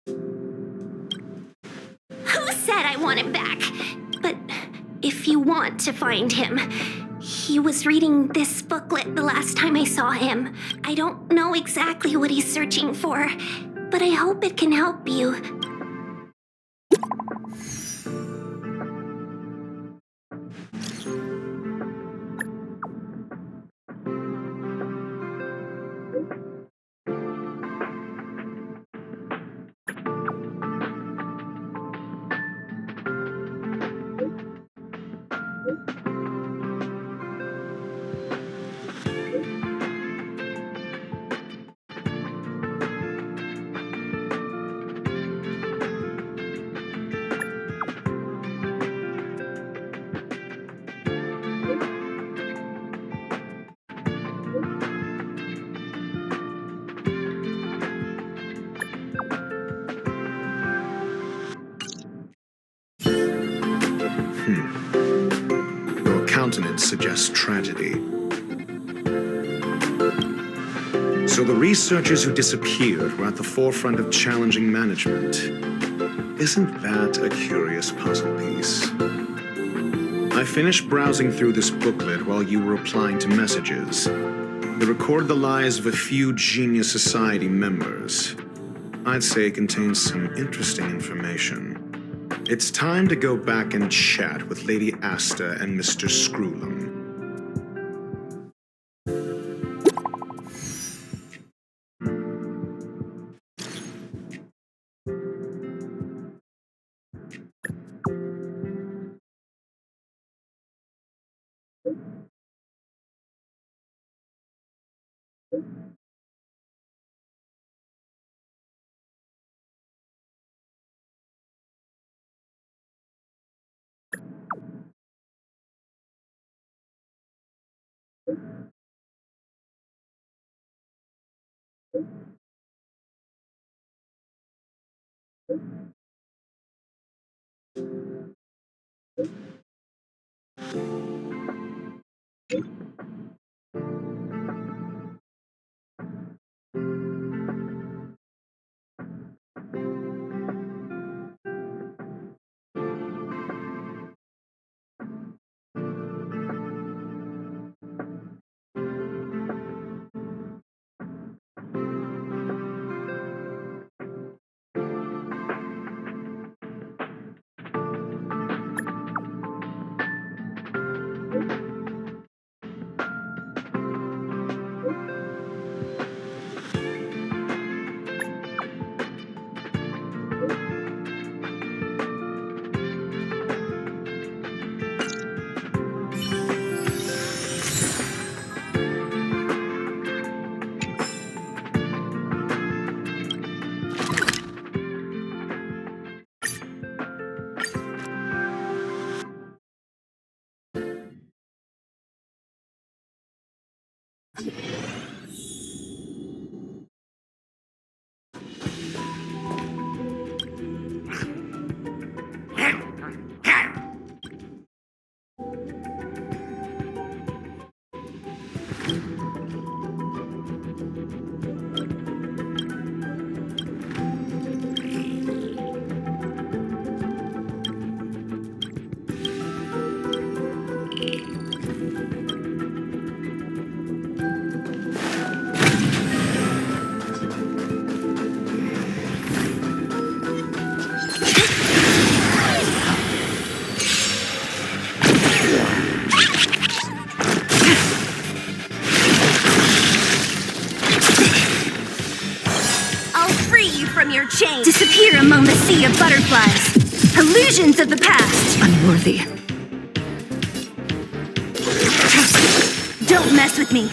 Who said I want him back? But if you want to find him, he was reading this booklet the last time I saw him. I don't know exactly what he's searching for, but I hope it can help you. Your countenance suggests tragedy. So the researchers who disappeared were at the forefront of challenging management. Isn't that a curious puzzle piece? I finished browsing through this booklet while you were replying to messages. They record the lives of a few Genius Society members. I'd say it contains some interesting information. It's time to go back and chat with Lady Asta and Mr. Screwlum. sea of butterflies. Illusions of the past. Unworthy. Don't mess with me.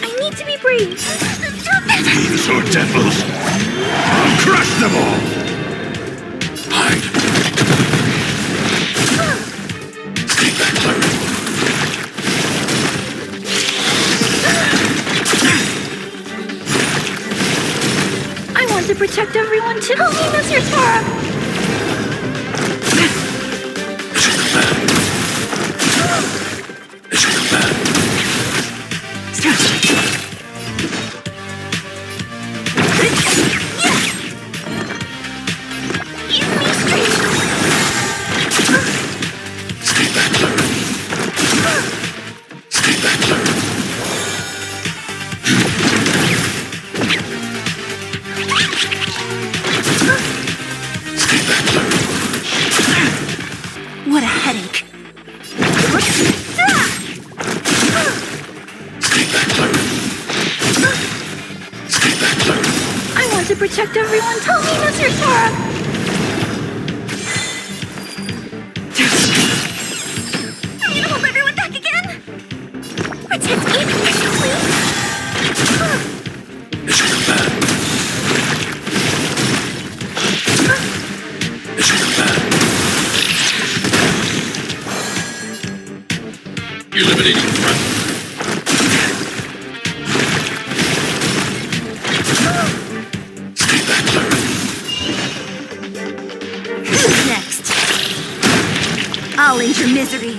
I need to be brave. Fiends or devils, I'll crush them all! Hide. Stay back, Larry. I want to protect everyone too. Help me, Mr. Sora. What a headache. I want to protect everyone. Tell me, Mr. Sora. I need to hold everyone back again. Protect me, please. Eliminating threat. Stay back, Larry. Who's next? I'll end your misery.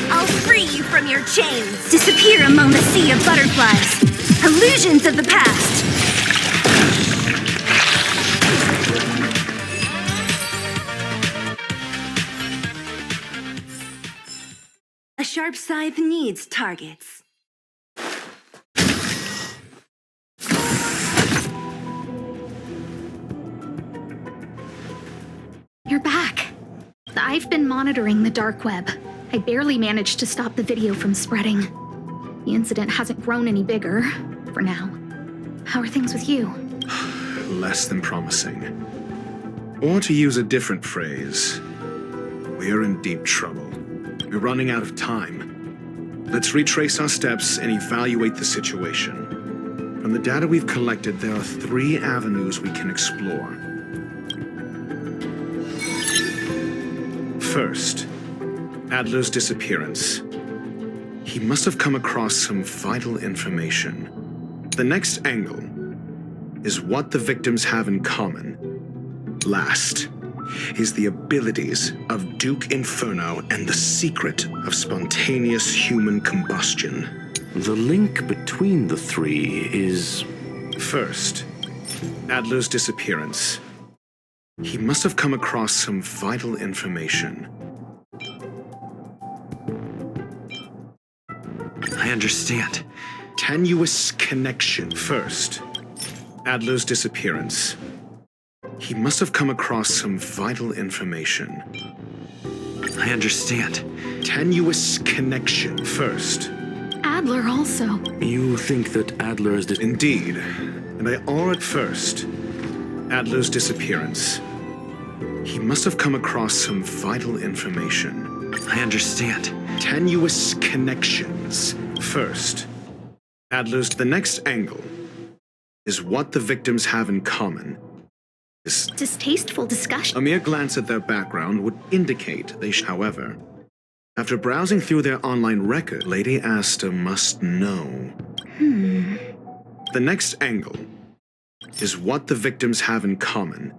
I'll free you from your chains. Disappear among the sea of butterflies. Illusions of the past. A sharp scythe needs targets. You're back. I've been monitoring the dark web. I barely managed to stop the video from spreading. The incident hasn't grown any bigger, for now. How are things with you? Less than promising. Or to use a different phrase, we're in deep trouble. We're running out of time. Let's retrace our steps and evaluate the situation. From the data we've collected, there are 3 avenues we can explore. First, Adler's disappearance. He must have come across some vital information. The next angle is what the victims have in common. Last is the abilities of Duke Inferno and the secret of spontaneous human combustion. The link between the 3 is... First, Adler's disappearance. He must have come across some vital information. I understand. Tenuous connection. First, Adler's disappearance. He must have come across some vital information. I understand. Tenuous connection. First. Adler also. You think that Adler is... Indeed. And they are at first. Adler's disappearance. He must have come across some vital information. I understand. Tenuous connections. First, Adler's... The next angle is what the victims have in common. Distasteful discussion. A mere glance at their background would indicate they however, after browsing through their online record, Lady Asta must know. The next angle is what the victims have in common.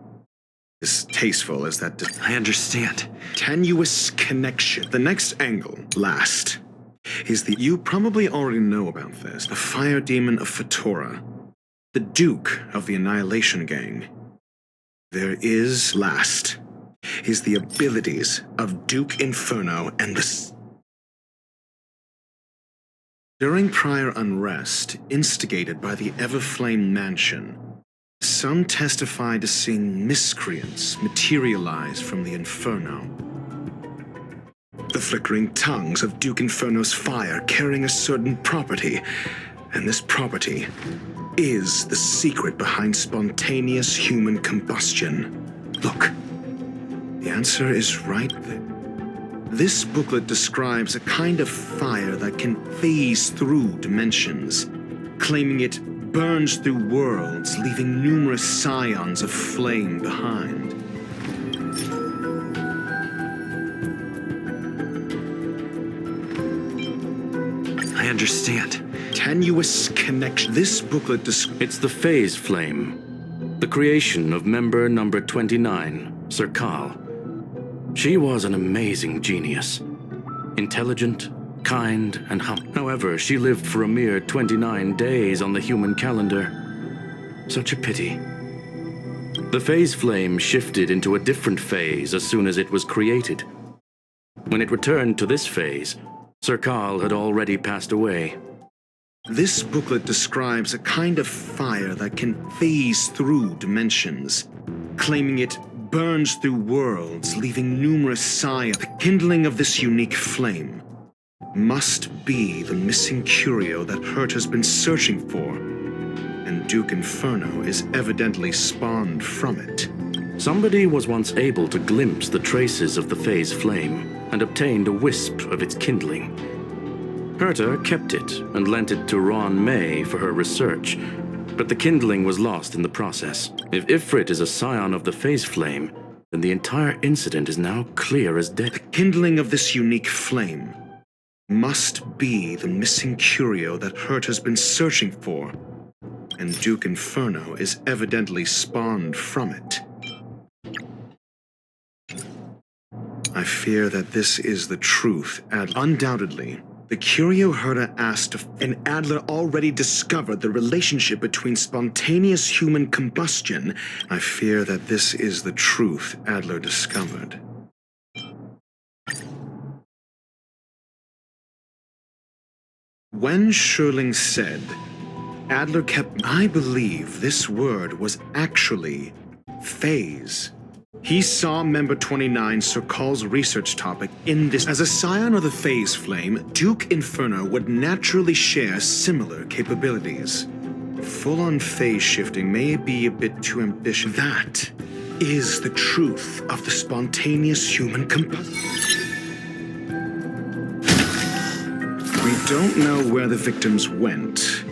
Distasteful as that... I understand. Tenuous connection. The next angle, last, is the... You probably already know about this. The fire demon of Fatora. The Duke of the Annihilation Gang. There is, last, is the abilities of Duke Inferno and the... During prior unrest, instigated by the Everflame Mansion, some testified to seeing miscreants materialize from the Inferno. The flickering tongues of Duke Inferno's fire carrying a certain property, and this property is the secret behind spontaneous human combustion. Look, the answer is right there. This booklet describes a kind of fire that can phase through dimensions, claiming it burns through worlds, leaving numerous scions of flame behind. I understand. Tenuous connection. This booklet It's the phase flame. The creation of member number 29, Sir Kal. She was an amazing genius. Intelligent, kind, and humble. However, she lived for a mere 29 days on the human calendar. Such a pity. The phase flame shifted into a different phase as soon as it was created. When it returned to this phase, Sir Kal had already passed away. This booklet describes a kind of fire that can phase through dimensions, claiming it burns through worlds, leaving numerous scions. The kindling of this unique flame must be the missing curio that Hurt has been searching for, and Duke Inferno is evidently spawned from it. Somebody was once able to glimpse the traces of the phase flame and obtained a wisp of its kindling. Herta kept it and lent it to Ron May for her research, but the kindling was lost in the process. If Ifrit is a scion of the phase flame, then the entire incident is now clear as day. The kindling of this unique flame must be the missing curio that Hurt has been searching for, and Duke Inferno is evidently spawned from it. I fear that this is the truth, undoubtedly. The curio Herta asked, and Adler already discovered the relationship between spontaneous human combustion. I fear that this is the truth Adler discovered. When Schurling said, Adler kept, I believe this word was actually phase. He saw member 29 Sir Kal's research topic in this. As a scion of the phase flame, Duke Inferno would naturally share similar capabilities. Full-on phase shifting may be a bit too ambitious. That is the truth of the spontaneous human combustion. We don't know where the victims went,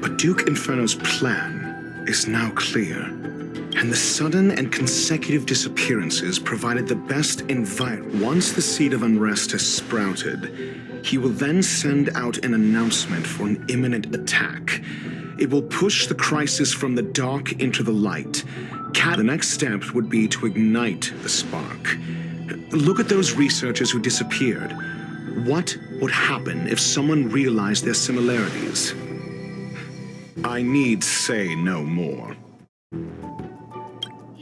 but Duke Inferno's plan is now clear. And the sudden and consecutive disappearances provided the best environment. Once the seed of unrest has sprouted, he will then send out an announcement for an imminent attack. It will push the crisis from the dark into the light. The next step would be to ignite the spark. Look at those researchers who disappeared. What would happen if someone realized their similarities? I need say no more.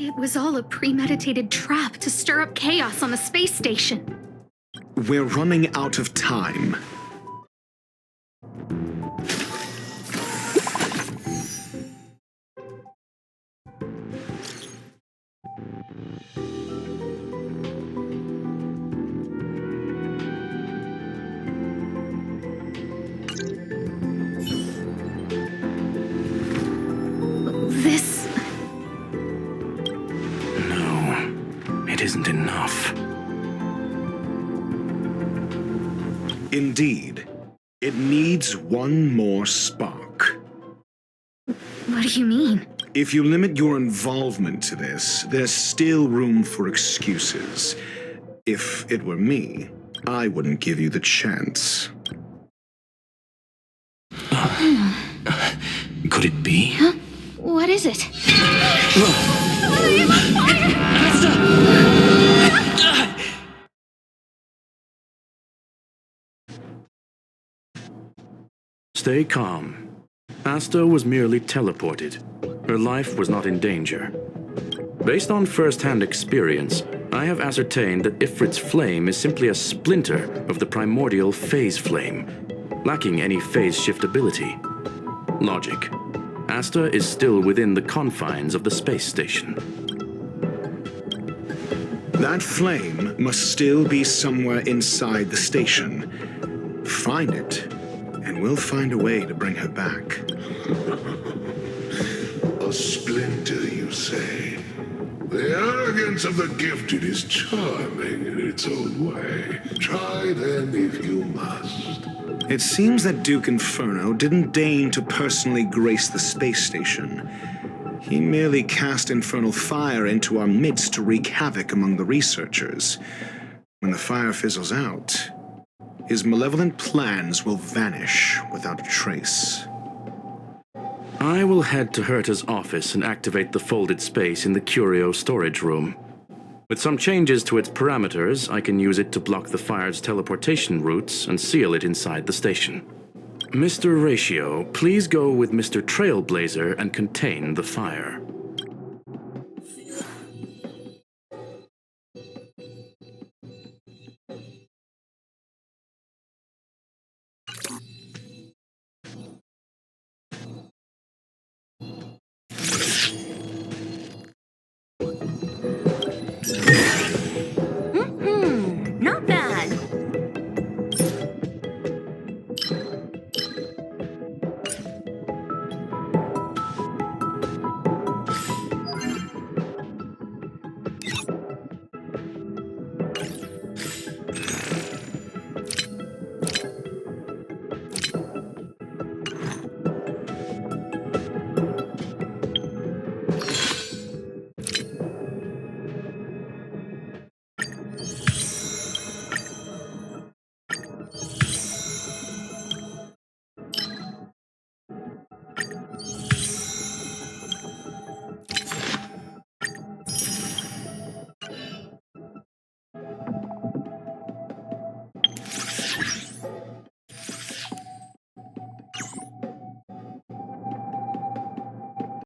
It was all a premeditated trap to stir up chaos on the space station. We're running out of time. This... No, it isn't enough. Indeed, it needs one more spark. What do you mean? If you limit your involvement to this, there's still room for excuses. If it were me, I wouldn't give you the chance. Could it be? Huh? What is it? Stay calm. Asta was merely teleported. Her life was not in danger. Based on first-hand experience, I have ascertained that Ifrit's flame is simply a splinter of the primordial phase flame, lacking any phase shift ability. Logic. Asta is still within the confines of the space station. That flame must still be somewhere inside the station. Find it, and we'll find a way to bring her back. A splinter, you say? The arrogance of the gifted is charming in its own way. Try then if you must. It seems that Duke Inferno didn't deign to personally grace the space station. He merely cast infernal fire into our midst to wreak havoc among the researchers. When the fire fizzles out, his malevolent plans will vanish without a trace. I will head to Herta's office and activate the folded space in the curio storage room. With some changes to its parameters, I can use it to block the fire's teleportation routes and seal it inside the station. Mr. Ratio, please go with Mr. Trailblazer and contain the fire.